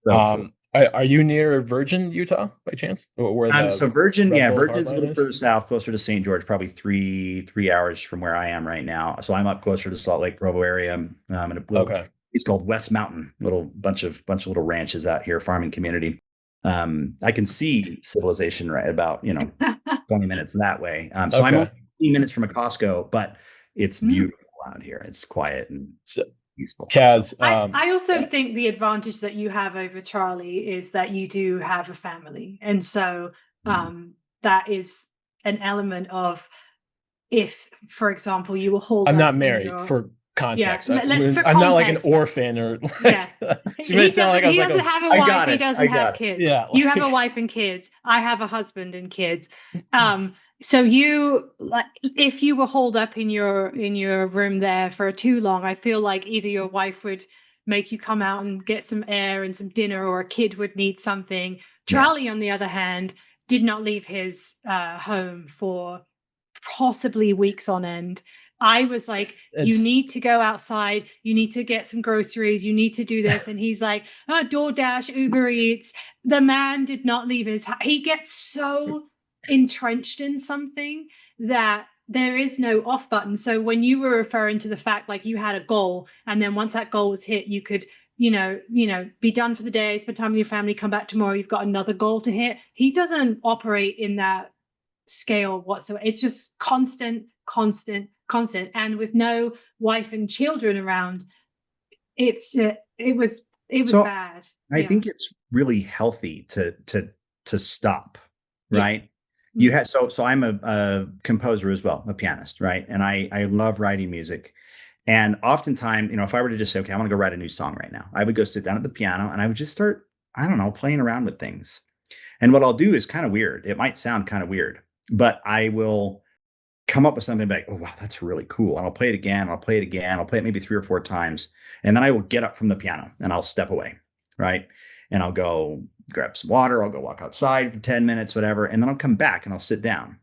So cool. Are you near Virgin, Utah, by chance, or where the So Virgin, Red Bull Virgin's a hardline little is? further south, closer to St. George, probably three hours from where I am right now. So I'm up closer to Salt Lake Provo area. In a little, Okay. it's called West Mountain, little bunch of little ranches out here, farming community. I can see civilization right about 20 minutes that way. So I'm only Okay. 15 minutes from a Costco, but it's Mm. beautiful out here. It's quiet and So, peaceful. Kaz, I also think the advantage that you have over Charlie is that you do have a family. And so that is an element of, if, for example, you were hauled I'm up not in married for context. for I'm not like an context. orphan or Yeah. she may sound like I was He like doesn't have a wife, he doesn't have it. kids. Yeah, You have a like- wife and kids. I have a husband and kids. So you, like, if you were holed up in your room there for too long, I feel like either your wife would make you come out and get some air and some dinner, or a kid would need something. Charlie, on the other hand, did not leave his home for possibly weeks on end. I was like, you need to go outside, you need to get some groceries, you need to do this. And he's like, oh, DoorDash, Uber Eats. The man did not leave his house. He gets so entrenched in something that there is no off button. So when you were referring to the fact like you had a goal, and then once that goal was hit, you could be done for the day, spend time with your family, come back tomorrow, you've got another goal to hit. He doesn't operate in that scale whatsoever. It's just constant. And with no wife and children around, it was bad. I think it's really healthy to stop, right? You had so I'm a composer as well, a pianist, right? And I love writing music. And oftentimes, if I were to just say, okay, I want to go write a new song right now, I would go sit down at the piano and I would just start, I don't know, playing around with things. And what I'll do is kind of weird. It might sound kind of weird, but I will come up with something like, oh, wow, that's really cool. And I'll play it again. I'll play it maybe 3 or 4 times. And then I will get up from the piano and I'll step away. Right. And I'll go grab some water. I'll go walk outside for 10 minutes, whatever. And then I'll come back and I'll sit down.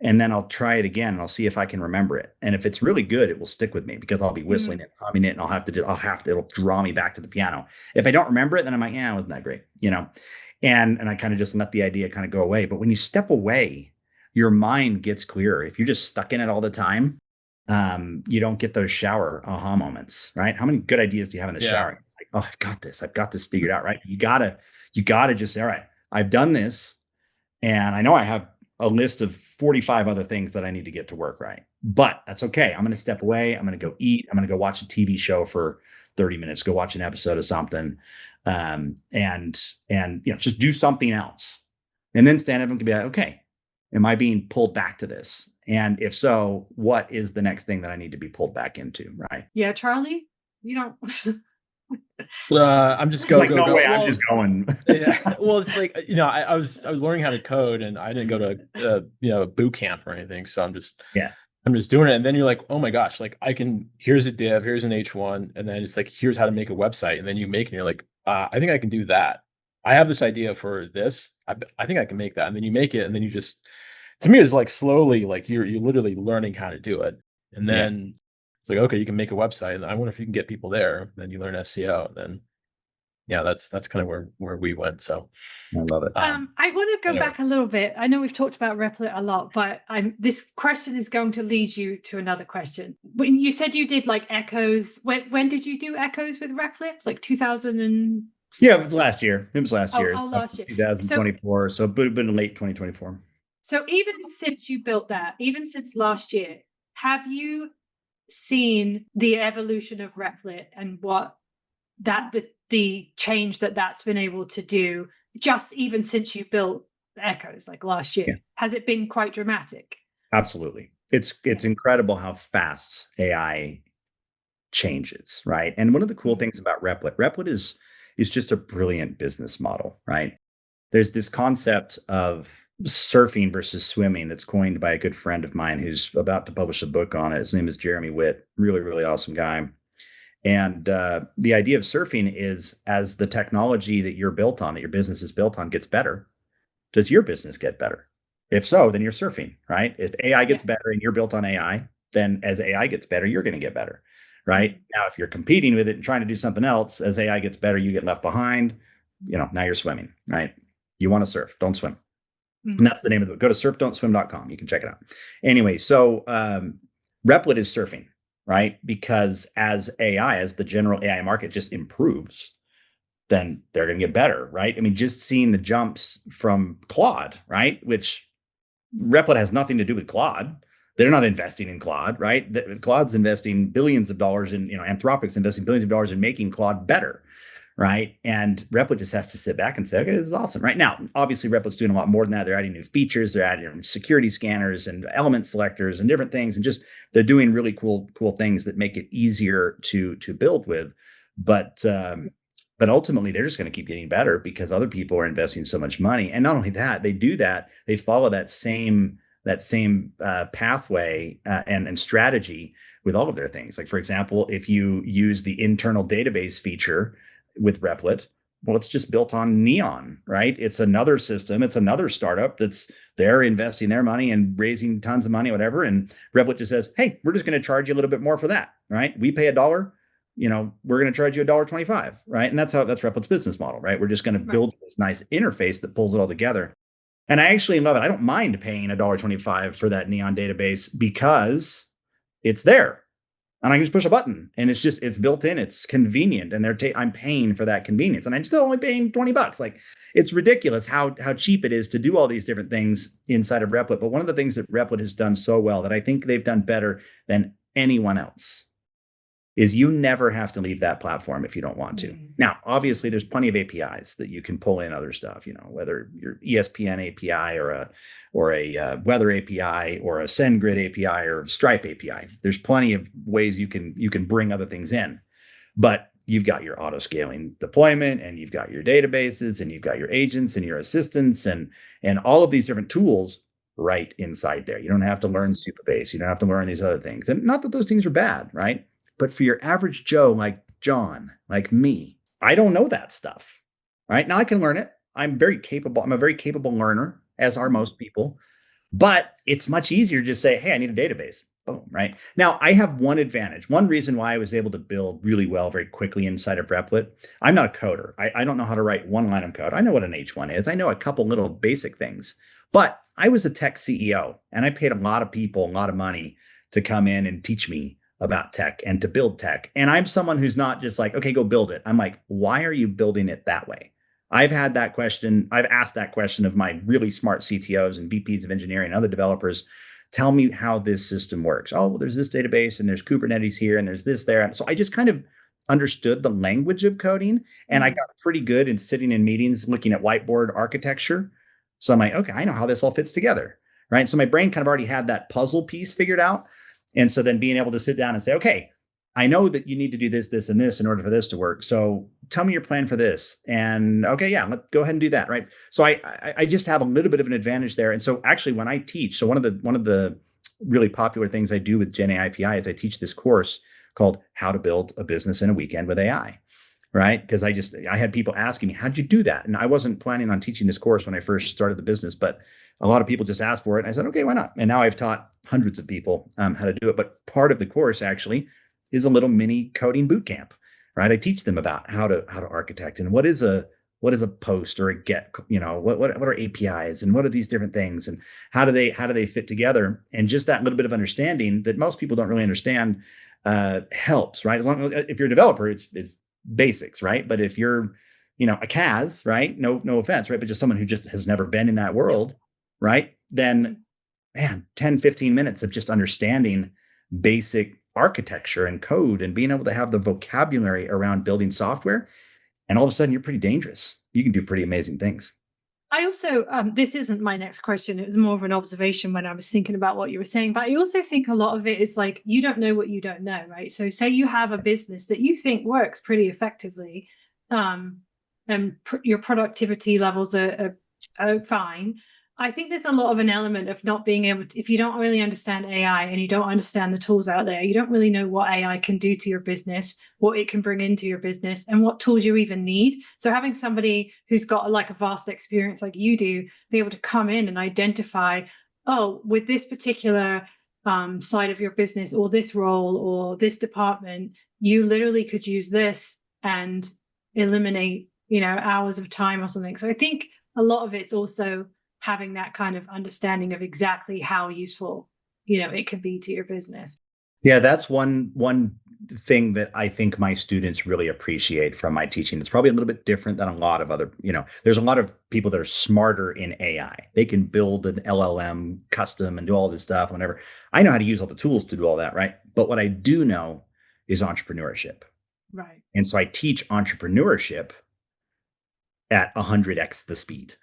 And then I'll try it again and I'll see if I can remember it. And if it's really good, it will stick with me because I'll be whistling it, humming it, and it'll draw me back to the piano. If I don't remember it, then I'm like, yeah, it wasn't that great, And I kind of just let the idea kind of go away. But when you step away, your mind gets clearer. If you're just stuck in it all the time, you don't get those shower aha moments, right? How many good ideas do you have in the shower? It's like, oh, I've got this figured out, right? You gotta just say, all right, I've done this, and I know I have a list of 45 other things that I need to get to work, right? But that's okay. I'm going to step away. I'm going to go eat. I'm going to go watch a TV show for 30 minutes, go watch an episode of something, and just do something else, and then stand up and be like, okay, am I being pulled back to this? And if so, what is the next thing that I need to be pulled back into? Right. Yeah. Charlie, you don't. I'm just go. No way. Well, I'm just going. Yeah. Well, it's like, I was learning how to code, and I didn't go to boot camp or anything. So I'm just doing it. And then you're like, oh my gosh, like here's a div, here's an H1. And then it's like, here's how to make a website. And then you make it and you're like, I think I can do that. I have this idea for this. I think I can make that. And then you make it. And then you just, to me, it's like slowly, like you're literally learning how to do it. And then it's like, okay, you can make a website. And I wonder if you can get people there. Then you learn SEO. And then, that's kind of where we went. So I love it. I want to go back a little bit. I know we've talked about Replit a lot, but this question is going to lead you to another question. When you said you did like echoes, when did you do echoes with Replit? Like 2000 and... Yeah, it was last year. It was last year. Oh, last year. 2024. So it would have been late 2024. So even since you built that, even since last year, have you seen the evolution of Replit and what the change that's been able to do just even since you built Echoes like last year? Has it been quite dramatic? Absolutely. It's incredible how fast AI changes, right? And one of the cool things about Replit is just a brilliant business model, right? There's this concept of surfing versus swimming that's coined by a good friend of mine who's about to publish a book on it. His name is Jeremy Witt, really, really awesome guy. And the idea of surfing is as the technology that you're built on, that your business is built on, gets better, does your business get better? If so, then you're surfing, right? If AI gets better and you're built on AI, then as AI gets better, you're going to get better, right? Now, if you're competing with it and trying to do something else, as AI gets better, you get left behind. Now you're swimming, right? You want to surf, don't swim. And that's the name of the book. Go to surfdon'tswim.com. You can check it out. Anyway, so Replit is surfing, right? Because as the general AI market just improves, then they're going to get better, right? I mean, just seeing the jumps from Claude, right? Which Replit has nothing to do with Claude. They're not investing in Claude, right? Claude's investing billions of dollars in, Anthropic's investing billions of dollars in making Claude better, right? And Replit just has to sit back and say, okay, this is awesome. Right now, obviously, Replit's doing a lot more than that. They're adding new features. They're adding security scanners and element selectors and different things. And just they're doing really cool things that make it easier to build with. But ultimately, they're just going to keep getting better because other people are investing so much money. And not only that, they follow that same pathway and strategy with all of their things. Like, for example, if you use the internal database feature with Replit, well, it's just built on Neon, right? It's another system. It's another startup they're investing their money and raising tons of money, whatever. And Replit just says, hey, we're just going to charge you a little bit more for that, right? We pay $1. We're going to charge you $1.25, right? And that's Replit's business model, right? We're just going to build this nice interface that pulls it all together. And I actually love it. I don't mind paying $1.25 for that Neon database because it's there. And I can just push a button and it's built in, it's convenient. And I'm paying for that convenience. And I'm still only paying $20. Like, it's ridiculous how cheap it is to do all these different things inside of Replit. But one of the things that Replit has done so well that I think they've done better than anyone else is you never have to leave that platform if you don't want to. Now, obviously, there's plenty of APIs that you can pull in other stuff, whether your ESPN API or a weather API or a SendGrid API or Stripe API. There's plenty of ways you can bring other things in, but you've got your auto scaling deployment and you've got your databases and you've got your agents and your assistants and all of these different tools right inside there. You don't have to learn Supabase. You don't have to learn these other things. And not that those things are bad, right? But for your average Joe, like John, like me, I don't know that stuff, right? Now I can learn it. I'm very capable. I'm a very capable learner, as are most people. But it's much easier to just say, hey, I need a database. Boom, right? Now, I have one advantage. One reason why I was able to build really well very quickly inside of Replit, I'm not a coder. I don't know how to write one line of code. I know what an H1 is. I know a couple little basic things. But I was a tech CEO, and I paid a lot of people a lot of money to come in and teach me about tech and to build tech. And I'm someone who's not just like, okay, go build it. I'm like, why are you building it that way? I've had that question. I've asked that question of my really smart CTOs and VPs of engineering and other developers. Tell me how this system works. Oh, well, there's this database and there's Kubernetes here and there's this there. So I just kind of understood the language of coding, and I got pretty good in sitting in meetings looking at whiteboard architecture. So I'm like, okay, I know how this all fits together, right? So my brain kind of already had that puzzle piece figured out. And so then being able to sit down and say, okay, I know that you need to do this, this, and this in order for this to work. So tell me your plan for this. And okay, yeah, let's go ahead and do that, right? So I just have a little bit of an advantage there. And so actually when I teach, so one of the really popular things I do with GenAIPI is I teach this course called How to Build a Business in a Weekend with AI, right? Because I had people asking me, how'd you do that? And I wasn't planning on teaching this course when I first started the business, but a lot of people just asked for it. And I said, okay, why not? And now I've taught hundreds of people how to do it. But part of the course actually is a little mini coding boot camp, right? I teach them about how to architect and what is a post or a get, what are APIs and what are these different things and how do they fit together? And just that little bit of understanding that most people don't really understand helps, right? As long as if you're a developer, it's basics, right? But if you're, a Kaz, right? No offense, right? But just someone who just has never been in that world, right? Then, man, 10, 15 minutes of just understanding basic architecture and code and being able to have the vocabulary around building software. And all of a sudden you're pretty dangerous. You can do pretty amazing things. I also, this isn't my next question. It was more of an observation when I was thinking about what you were saying. But I also think a lot of it is like, you don't know what you don't know, right? So say you have a business that you think works pretty effectively, and your productivity levels are fine. I think there's a lot of an element of not being able to, if you don't really understand AI and you don't understand the tools out there, you don't really know what AI can do to your business, what it can bring into your business, and what tools you even need. So having somebody who's got like a vast experience like you do, be able to come in and identify, oh, with this particular side of your business or this role or this department, you literally could use this and eliminate, hours of time or something. So I think a lot of it's also having that kind of understanding of exactly how useful, it could be to your business. Yeah, that's one thing that I think my students really appreciate from my teaching. It's probably a little bit different than a lot of other, there's a lot of people that are smarter in AI. They can build an LLM custom and do all this stuff, whatever. I know how to use all the tools to do all that, right? But what I do know is entrepreneurship. Right. And so I teach entrepreneurship at 100x the speed,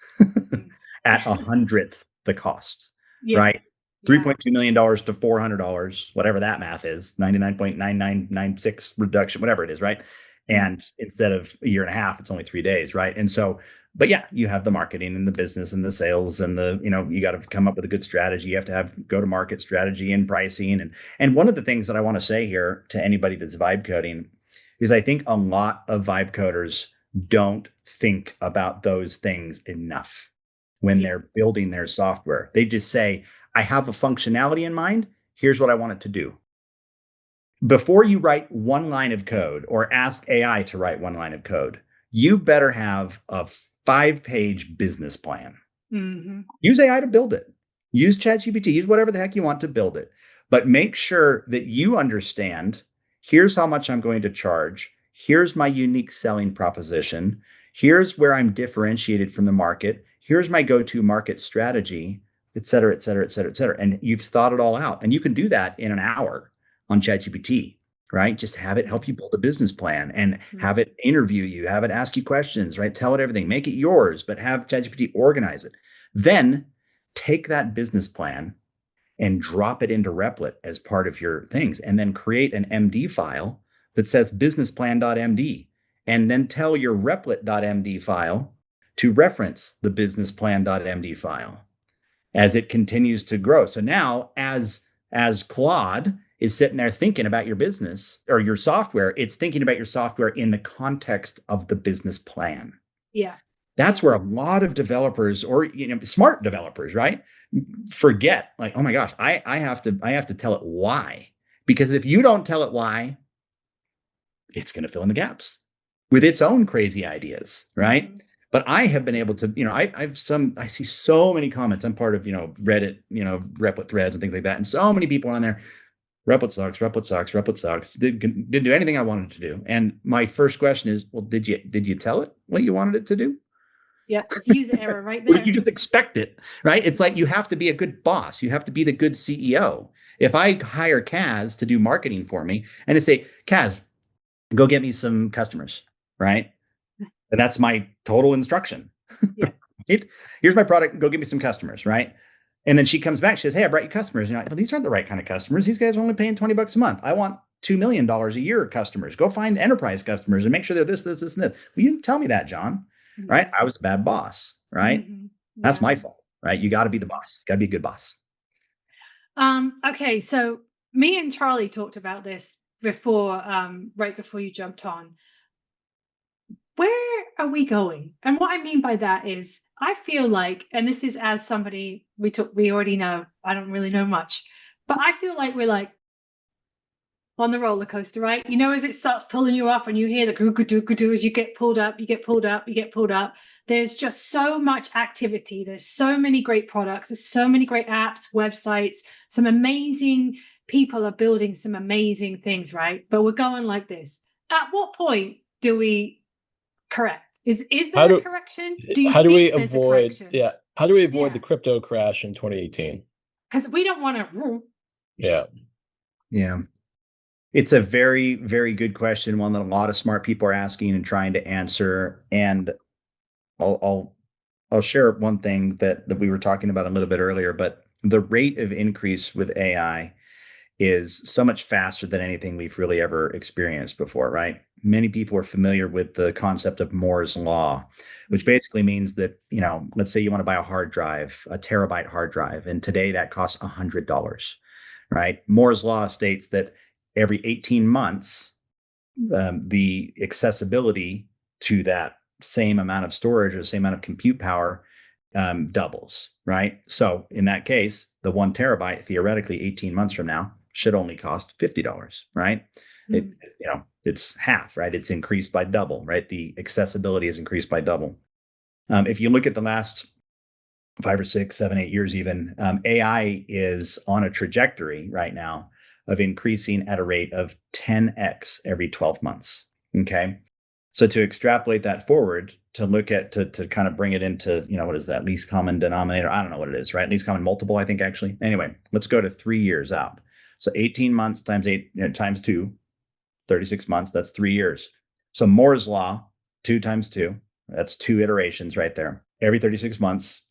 at 100th the cost, right? $3.2 million to $400, whatever that math is, 99.9996 reduction, whatever it is, right? And instead of a year and a half, it's only 3 days, right? And so, but yeah, you have the marketing and the business and the sales and you got to come up with a good strategy. You have to have go-to-market strategy and pricing. And one of the things that I want to say here to anybody that's vibe coding is I think a lot of vibe coders don't think about those things enough when they're building their software. They just say, I have a functionality in mind. Here's what I want it to do. Before you write one line of code or ask AI to write one line of code, you better have a 5-page business plan. Mm-hmm. Use AI to build it. Use ChatGPT, use whatever the heck you want to build it. But make sure that you understand, here's how much I'm going to charge. Here's my unique selling proposition. Here's where I'm differentiated from the market. Here's my go-to market strategy, et cetera, et cetera, et cetera, et cetera. And you've thought it all out. And you can do that in an hour on ChatGPT, right? Just have it help you build a business plan and have it interview you, have it ask you questions, right? Tell it everything, make it yours, but have ChatGPT organize it. Then take that business plan and drop it into Replit as part of your things, and then create an MD file that says businessplan.md, and then tell your replit.md file to reference the businessplan.md file as it continues to grow. So now as Claude is sitting there thinking about your business or your software, it's thinking about your software in the context of the business plan. Yeah. That's where a lot of developers, or smart developers, right, forget, like, oh my gosh, I have to tell it why. Because if you don't tell it why, it's going to fill in the gaps with its own crazy ideas, right? Mm-hmm. But I have been able to, I see so many comments. I'm part of, Reddit, Replit threads and things like that. And so many people on there, Replit sucks, Replit sucks, Replit sucks. Didn't do anything I wanted to do. And my first question is, well, did you tell it what you wanted it to do? Yeah, it's user error right there. Or did you just expect it, right? It's like you have to be a good boss. You have to be the good CEO. If I hire Kaz to do marketing for me and I say, Kaz, go get me some customers, right? And that's my total instruction. Yeah. Right? Here's my product. Go get me some customers, right? And then she comes back. She says, hey, I brought you customers. And you're like, well, these aren't the right kind of customers. These guys are only paying $20 a month. I want $2 million a year customers. Go find enterprise customers and make sure they're this, and this. Well, you didn't tell me that, John, right? I was a bad boss, right? Mm-hmm. Yeah. That's my fault, right? You got to be the boss. Got to be a good boss. Okay. So me and Charlie talked about this before, right before you jumped on. Where are we going? And what I mean by that is, I feel like, and this is as somebody we already know, I don't really know much, but I feel like we're like on the roller coaster, right? As it starts pulling you up and you hear the goo-goo-doo-goo-doo as you get pulled up, you get pulled up, you get pulled up. There's just so much activity. There's so many great products. There's so many great apps, websites, some amazing people are building some amazing things, right? But we're going like this. At what point do we correct? Is there a correction? How do we avoid the crypto crash in 2018? Because we don't want to. Yeah. It's a very, very good question, one that a lot of smart people are asking and trying to answer. And I'll I'll share one thing that we were talking about a little bit earlier, but the rate of increase with AI is so much faster than anything we've really ever experienced before, right? Many people are familiar with the concept of Moore's law, which basically means that, let's say you want to buy a hard drive, a terabyte hard drive, and today that costs $100, right? Moore's law states that every 18 months, the accessibility to that same amount of storage or the same amount of compute power doubles, right? So in that case, the 1 terabyte, theoretically 18 months from now, should only cost $50, right? It's half, right? It's increased by double, right? The accessibility is increased by double. If you look at the last 5 or 6, 7, 8 years even, AI is on a trajectory right now of increasing at a rate of 10x every 12 months. Okay. So to extrapolate that forward, to look at, to kind of bring it into, what is that, least common denominator? I don't know what it is, right? Least common multiple, I think, actually. Anyway, let's go to 3 years out. So 18 months times 8, times 2, 36 months, that's 3 years. So Moore's law, 2 times 2, that's 2 iterations right there. Every 36 months,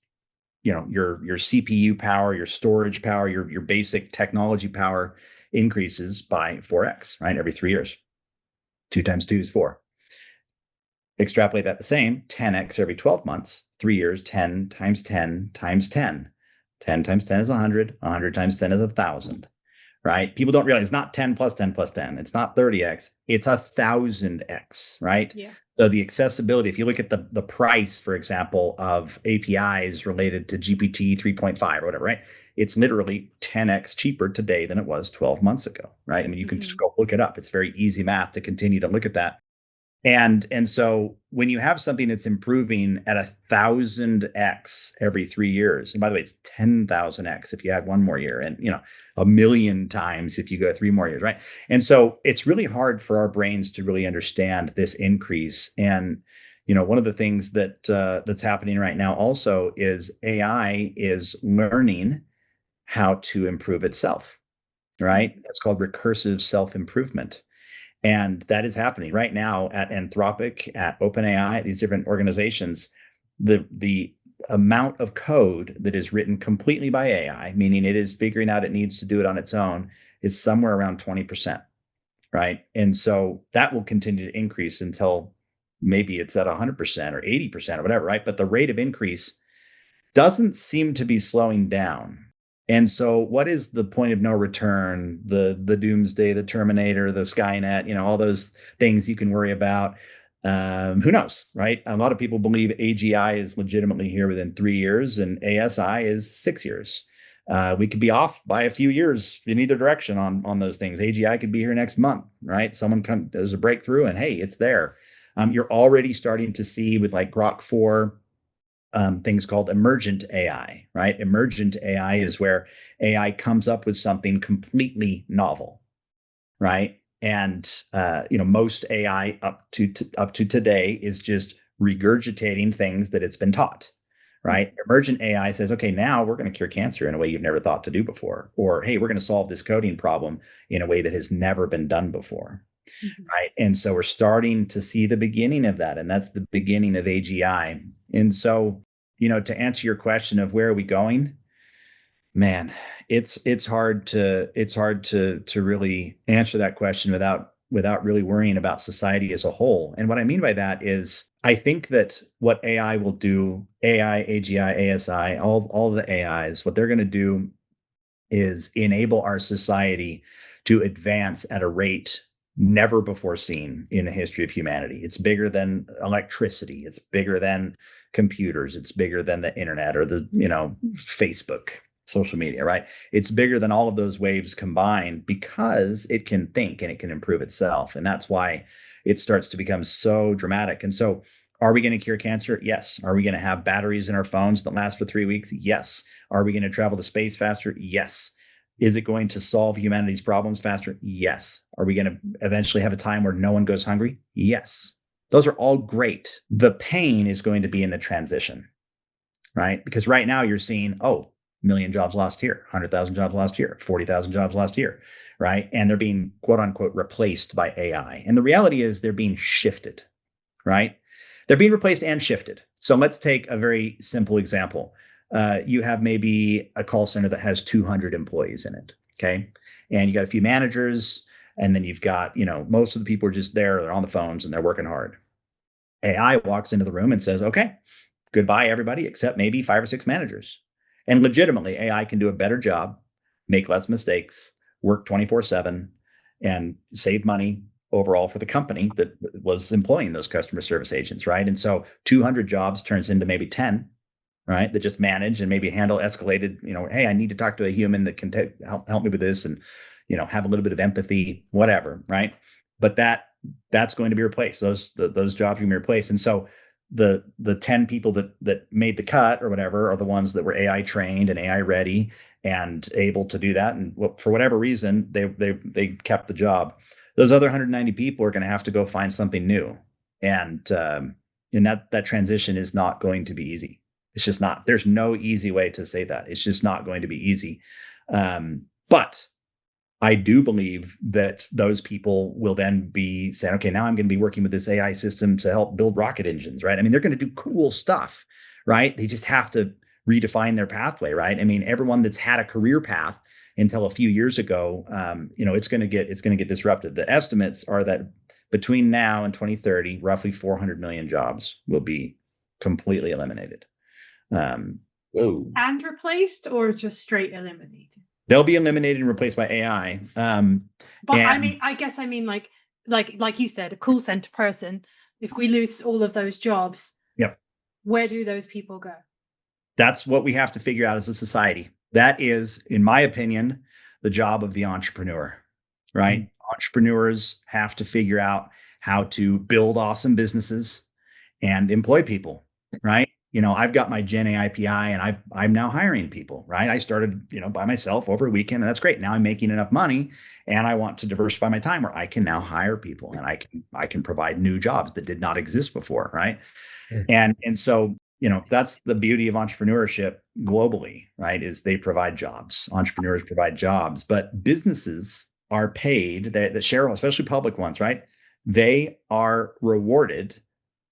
your CPU power, your storage power, your basic technology power increases by 4x, right? Every 3 years. 2 times 2 is 4. Extrapolate that the same, 10x every 12 months, 3 years, 10 times 10 times 10. 10 times 10 is 100. 100 times 10 is 1,000, right? People don't realize it's not 10 plus 10 plus 10. It's not 30x. It's 1,000x, right? Yeah. So the accessibility, if you look at the price, for example, of APIs related to GPT 3.5 or whatever, right? It's literally 10x cheaper today than it was 12 months ago, right? I mean, you can just go look it up. It's very easy math to continue to look at that. And so when you have something that's improving at 1,000x every 3 years, and by the way, it's 10,000x if you add one more year, and 1,000,000 times if you go 3 more years, right? And so it's really hard for our brains to really understand this increase. And one of the things that that's happening right now also is AI is learning how to improve itself, right? That's called recursive self-improvement. And that is happening right now at Anthropic, at OpenAI, at these different organizations. The amount of code that is written completely by AI, meaning it is figuring out it needs to do it on its own, is somewhere around 20%, right? And so that will continue to increase until maybe it's at 100% or 80% or whatever, right? But the rate of increase doesn't seem to be slowing down. And so what is the point of no return, the doomsday, the Terminator, the Skynet, all those things you can worry about? Who knows, right? A lot of people believe AGI is legitimately here within 3 years and ASI is 6 years. We could be off by a few years in either direction on those things. AGI could be here next month, right? Someone does a breakthrough and hey, it's there. You're already starting to see with like Grok 4, things called emergent AI, right? Emergent AI is where AI comes up with something completely novel, right? And most AI up to today is just regurgitating things that it's been taught, right? Emergent AI says, okay, now we're going to cure cancer in a way you've never thought to do before, or hey, we're going to solve this coding problem in a way that has never been done before. Right. And so we're starting to see the beginning of that. And that's the beginning of AGI. And so, to answer your question of where are we going, man, it's hard to really answer that question without really worrying about society as a whole. And what I mean by that is I think that what AI will do, AI, AGI, ASI, all the AIs, what they're going to do is enable our society to advance at a rate never before seen in the history of humanity. It's bigger than electricity. It's bigger than computers. It's bigger than the internet or the, Facebook, social media, right? It's bigger than all of those waves combined because it can think and it can improve itself. And that's why it starts to become so dramatic. And so are we going to cure cancer? Yes. Are we going to have batteries in our phones that last for 3 weeks? Yes. Are we going to travel to space faster? Yes. Is it going to solve humanity's problems faster? Yes. Are we going to eventually have a time where no one goes hungry? Yes. Those are all great. The pain is going to be in the transition, right? Because right now you're seeing, 1,000,000 jobs lost here, 100,000 jobs lost here, 40,000 jobs lost here, right? And they're being quote unquote replaced by AI. And the reality is they're being shifted, right? They're being replaced and shifted. So let's take a very simple example. You have maybe a call center that has 200 employees in it. Okay. And you got a few managers, and then you've got, most of the people are just there, they're on the phones and they're working hard. AI walks into the room and says, okay, goodbye, everybody, except maybe 5 or 6 managers. And legitimately, AI can do a better job, make less mistakes, work 24/7, and save money overall for the company that was employing those customer service agents, right? And so 200 jobs turns into maybe 10, right? That just manage and maybe handle escalated, hey, I need to talk to a human that can help me with this, and, have a little bit of empathy, whatever, right? But that's going to be replaced. Those jobs are going to be replaced. And so the 10 people that made the cut or whatever are the ones that were AI trained and AI ready and able to do that. And for whatever reason, they kept the job. Those other 190 people are going to have to go find something new. And that transition is not going to be easy. It's just not. There's no easy way to say that. It's just not going to be easy. But I do believe that those people will then be saying, okay, now I'm going to be working with this AI system to help build rocket engines, right? I mean, they're going to do cool stuff, right? They just have to redefine their pathway, right? I mean, everyone that's had a career path until a few years ago, it's going to get disrupted. The estimates are that between now and 2030, roughly 400 million jobs will be completely eliminated. And replaced, or just straight eliminated? They'll be eliminated and replaced by AI. But I guess like you said, a call center person, if we lose all of those jobs, yep, where do those people go? That's what we have to figure out as a society. That is, in my opinion, the job of the entrepreneur, right? Mm-hmm. Entrepreneurs have to figure out how to build awesome businesses and employ people, right? I've got my GenAIPI and I'm now hiring people, right? I started, by myself over a weekend, and that's great. Now I'm making enough money, and I want to diversify my time where I can now hire people, and I can provide new jobs that did not exist before, right? Mm-hmm. And so, that's the beauty of entrepreneurship globally, right? Is they provide jobs. Entrepreneurs provide jobs, but businesses are paid, the shareholders, especially public ones, right? They are rewarded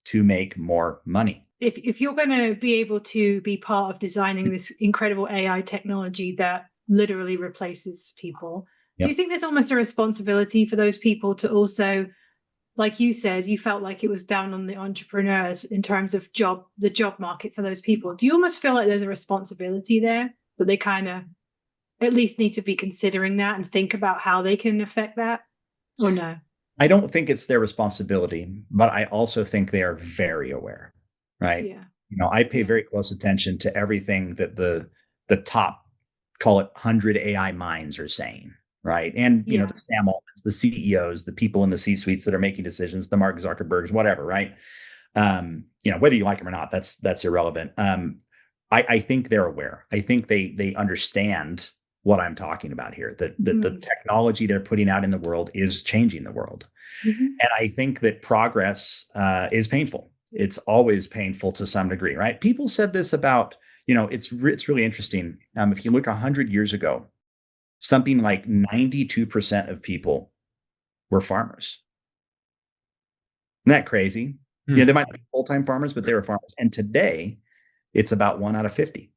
to make more money. If you're going to be able to be part of designing this incredible AI technology that literally replaces people, yep, do you think there's almost a responsibility for those people to also, like you said, you felt like it was down on the entrepreneurs in terms of the job market for those people? Do you almost feel like there's a responsibility there that they kind of at least need to be considering that and think about how they can affect that, or no? I don't think it's their responsibility, but I also think they are very aware. Right. Yeah. I pay very close attention to everything that the top, call it 100 AI minds are saying. Right. And, the Sam Altmans, the CEOs, the people in the C-suites that are making decisions, the Mark Zuckerbergs, whatever. Right. Whether you like them or not, that's irrelevant. I think they're aware. I think they understand what I'm talking about here, that the technology they're putting out in the world is changing the world. Mm-hmm. And I think that progress is painful. It's always painful to some degree, right? People said this about, it's really interesting. If you look 100 years ago, something like 92% of people were farmers. Isn't that crazy? Mm. They might be full-time farmers, but they were farmers. And today it's about 1 out of 50,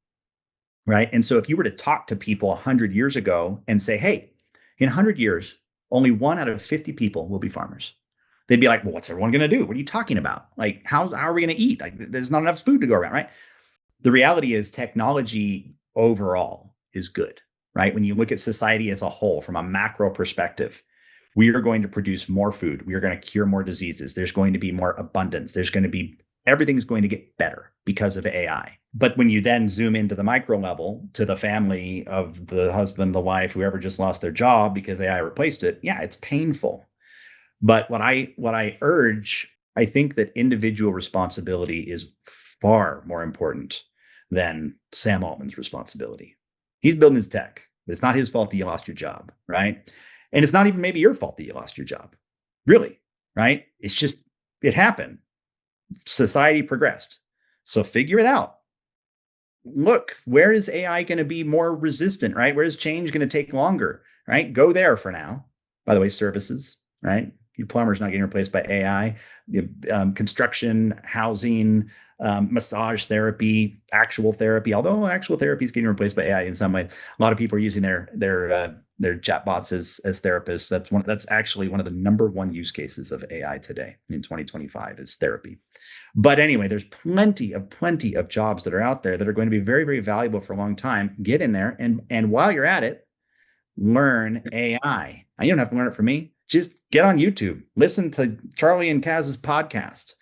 right? And so if you were to talk to people 100 years ago and say, hey, in 100 years, only 1 out of 50 people will be farmers. They'd be like, well, what's everyone going to do? What are you talking about? Like, how are we going to eat? Like, there's not enough food to go around, right? The reality is technology overall is good, right? When you look at society as a whole, from a macro perspective, we are going to produce more food. We are going to cure more diseases. There's going to be more abundance. Everything's going to get better because of AI. But when you then zoom into the micro level, to the family of the husband, the wife, whoever just lost their job because AI replaced it, yeah, it's painful. But what I urge, I think that individual responsibility is far more important than Sam Altman's responsibility. He's building his tech, but it's not his fault that you lost your job, right? And it's not even maybe your fault that you lost your job, really, right? It's just, it happened. Society progressed. So figure it out. Look, where is AI going to be more resistant, right? Where is change going to take longer, right? Go there for now. By the way, services, right? Your plumber's not getting replaced by AI. Construction, housing, massage therapy, actual therapy, although actual therapy is getting replaced by AI in some way. A lot of people are using their chatbots as therapists. That's actually one of the number one use cases of AI today in 2025 is therapy. But anyway, there's plenty of jobs that are out there that are going to be very, very valuable for a long time. Get in there, and while you're at it, learn AI. You don't have to learn it from me. Just get on YouTube, listen to Charlie and Kaz's podcast,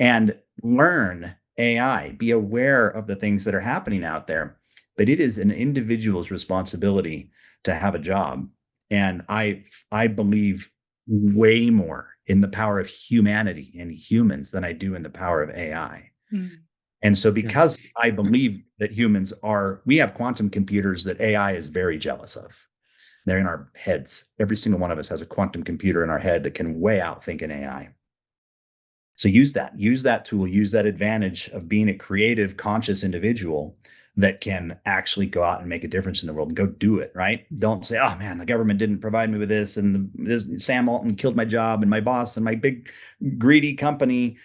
and learn AI. Be aware of the things that are happening out there. But it is an individual's responsibility to have a job. And I believe way more in the power of humanity and humans than I do in the power of AI. And so because I believe that we have quantum computers that AI is very jealous of. They're in our heads. Every single one of us has a quantum computer in our head that can way outthink an AI. So use that tool, use that advantage of being a creative, conscious individual that can actually go out and make a difference in the world and go do it, right? Don't say, oh man, the government didn't provide me with this, and Sam Altman killed my job, and my boss and my big greedy company,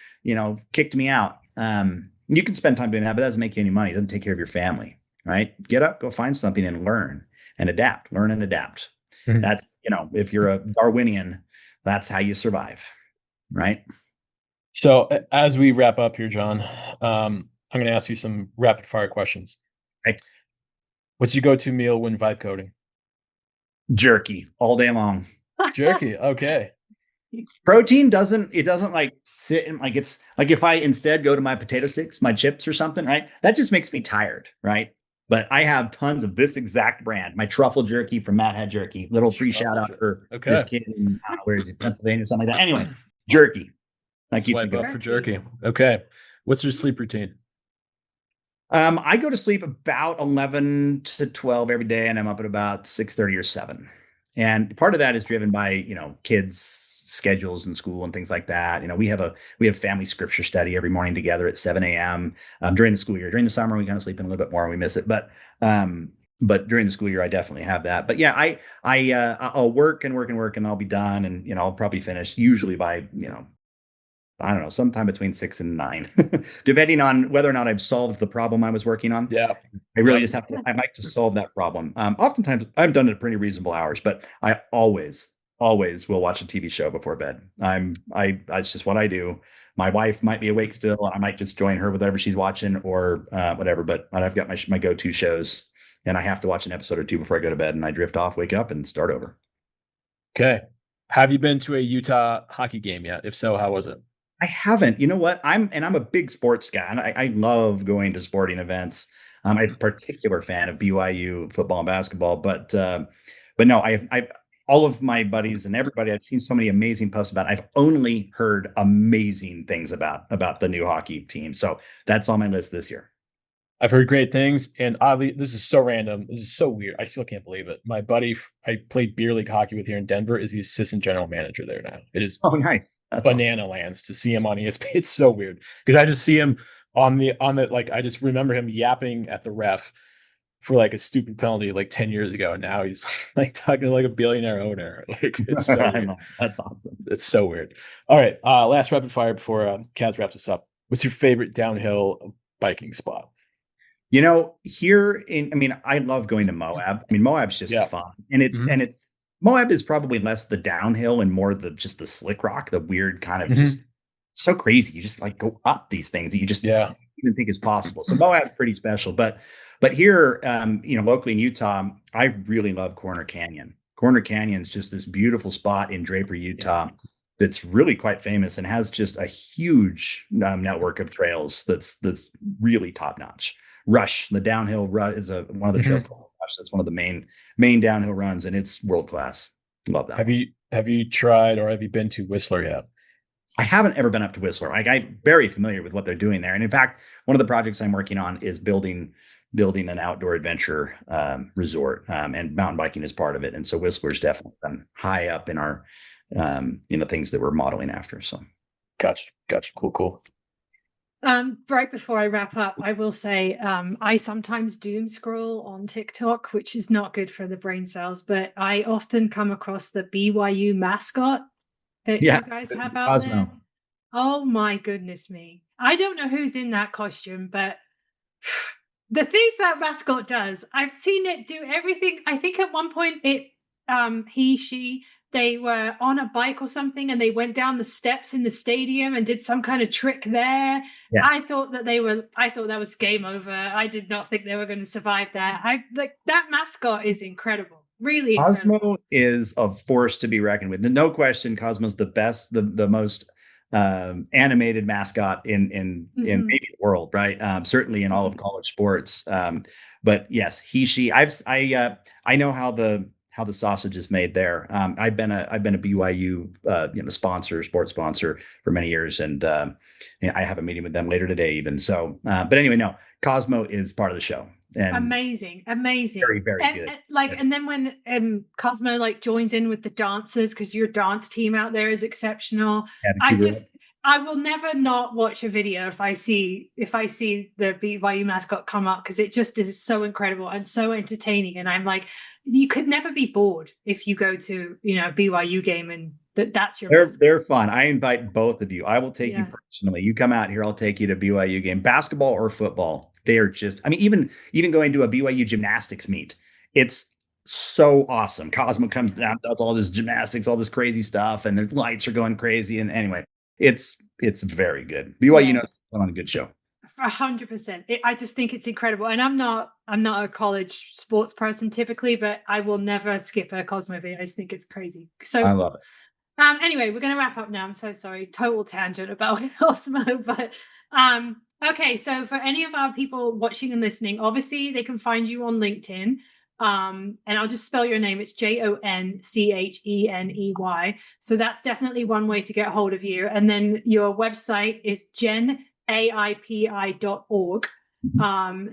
kicked me out. You can spend time doing that, but that doesn't make you any money. It doesn't take care of your family, right? Get up, go find something and learn and adapt, learn and adapt. That's, if you're a Darwinian, that's how you survive, right? So as we wrap up here, Jon, I'm going to ask you some rapid fire questions. Okay. What's your go-to meal when vibe coding? Jerky all day long. Jerky. Okay. Protein doesn't like sit in, like, it's like if I instead go to my potato sticks, my chips or something, right? That just makes me tired, right? But I have tons of this exact brand, my truffle jerky from Mad Head Jerky. Little free shout out for this kid in where is he, Pennsylvania, something like that. Anyway, jerky. Swipe up for jerky. Okay. What's your sleep routine? I go to sleep about 11 to 12 every day, and I'm up at about 6:30 or 7. And part of that is driven by, kids' schedules in school and things like that. We have family scripture study every morning together at 7 a.m. During the school year. During the summer, we kind of sleep in a little bit more and we miss it. But during the school year, I definitely have that. But yeah, I'll work and I'll be done, and I'll probably finish usually by I don't know, sometime between 6 and 9, depending on whether or not I've solved the problem I was working on. Yeah. I really just I like to solve that problem. Oftentimes I've done it at pretty reasonable hours, but I always will watch a TV show before bed. That's just what I do. My wife might be awake still. I might just join her with whatever she's watching or whatever, but I've got my go-to shows, and I have to watch an episode or two before I go to bed, and I drift off, wake up, and start over. Okay. Have you been to a Utah hockey game yet? If so, how was it? I haven't. You know what? I'm a big sports guy. I love going to sporting events. I'm a particular fan of BYU football and basketball, but no, I all of my buddies and everybody I've seen so many amazing posts about. I've only heard amazing things about the new hockey team. So that's on my list this year. I've heard great things, and oddly, this is so random. This is so weird. I still can't believe it. My buddy I played beer league hockey with here in Denver is the assistant general manager there now. It is nice. That's banana awesome. lands to see him on ESPN. It's so weird because I just see him on the like I just remember him yapping at the ref for like a stupid penalty like 10 years ago, and now he's like talking to like a billionaire owner. Like it's so weird. That's awesome. It's so weird. All right, last rapid fire before Kaz wraps us up. What's your favorite downhill biking spot? I love going to Moab. Moab's just fun. And it's Moab is probably less the downhill and more just the slick rock, the weird kind of just so crazy. You just like go up these things that you just don't even think is possible. So Moab's pretty special. But here, locally in Utah, I really love Corner Canyon. Corner Canyon's just this beautiful spot in Draper, Utah. That's really quite famous and has just a huge network of trails that's really top notch. Rush, the downhill run is one of the trails called Rush. That's one of the main downhill runs, and it's world class. Love that. Have you tried or have you been to Whistler yet? I haven't ever been up to Whistler. I'm very familiar with what they're doing there, and in fact, one of the projects I'm working on is building an outdoor adventure resort, and mountain biking is part of it. And so Whistler's definitely been high up in our things that we're modeling after. So, gotcha. Cool. Right before I wrap up, I will say I sometimes doom scroll on TikTok, which is not good for the brain cells, but I often come across the BYU mascot that you guys have out there. Oh my goodness me. I don't know who's in that costume, but the things that mascot does, I've seen it do everything. I think at one point they were on a bike or something and they went down the steps in the stadium and did some kind of trick there. Yeah. I thought that was game over. I did not think they were going to survive that. That mascot is incredible. Really Cosmo incredible. Is a force to be reckoned with. No question, Cosmo's the best, the most animated mascot in maybe the world, right? Certainly in all of college sports. But yes, I know how the sausage is made there. I've been a BYU sports sponsor for many years, and I have a meeting with them later today even. So, but anyway, no, Cosmo is part of the show. And amazing. Very, very good. And then when Cosmo joins in with the dancers, because your dance team out there is exceptional. Yeah, I will never not watch a video if I see the BYU mascot come up, because it just is so incredible and so entertaining. And I'm like, you could never be bored if you go to a BYU game and that's your they're fun. I invite both of you. I will take you personally. You come out here, I'll take you to BYU game, basketball or football. They are just, I mean, even going to a BYU gymnastics meet, it's so awesome. Cosmo comes down, does all this gymnastics, all this crazy stuff, and the lights are going crazy. And anyway, it's very good. BYU knows to put on a good show. 100%. I just think it's incredible. And I'm not a college sports person typically, but I will never skip a Cosmo video. I just think it's crazy. So I love it. Anyway, we're going to wrap up now. I'm so sorry. Total tangent about Cosmo, but okay. So for any of our people watching and listening, obviously they can find you on LinkedIn. And I'll just spell your name. It's JonCheney. So that's definitely one way to get a hold of you. And then your website is GenAIPI.org.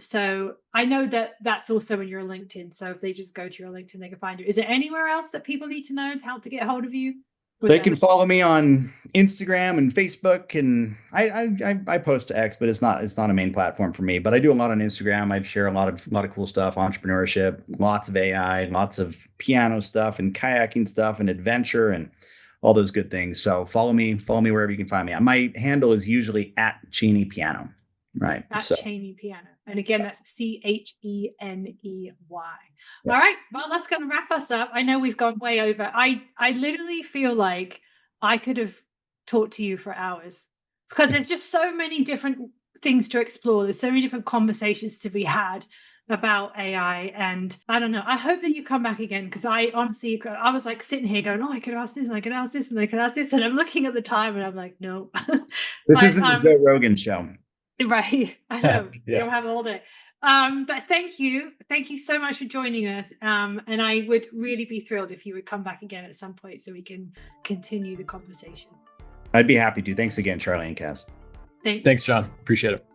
So I know that that's also in your LinkedIn. So if they just go to your LinkedIn, they can find you. Is there anywhere else that people need to know how to get a hold of you? They can follow me on Instagram and Facebook, and I post to X, but it's not a main platform for me. But I do a lot on Instagram. I share a lot of cool stuff, entrepreneurship, lots of AI, lots of piano stuff, and kayaking stuff, and adventure, and all those good things. So follow me wherever you can find me. My handle is usually @Cheney Piano, right? Cheney Piano, and again, that's CHENEY. All right, well, that's going to wrap us up. I know we've gone way over. I literally feel like I could have talked to you for hours, because there's just so many different things to explore. There's so many different conversations to be had about AI, and I don't know. I hope that you come back again, because I honestly, I was sitting here going, oh, I could ask this, and I could ask this, and I could ask this, and I'm looking at the time, and I'm like, no. This isn't the Joe Rogan show. Right. I know. You don't have all day. But thank you so much for joining us. And I would really be thrilled if you would come back again at some point so we can continue the conversation. I'd be happy to. Thanks again, Charlie and Kaz. Thanks, John. Appreciate it.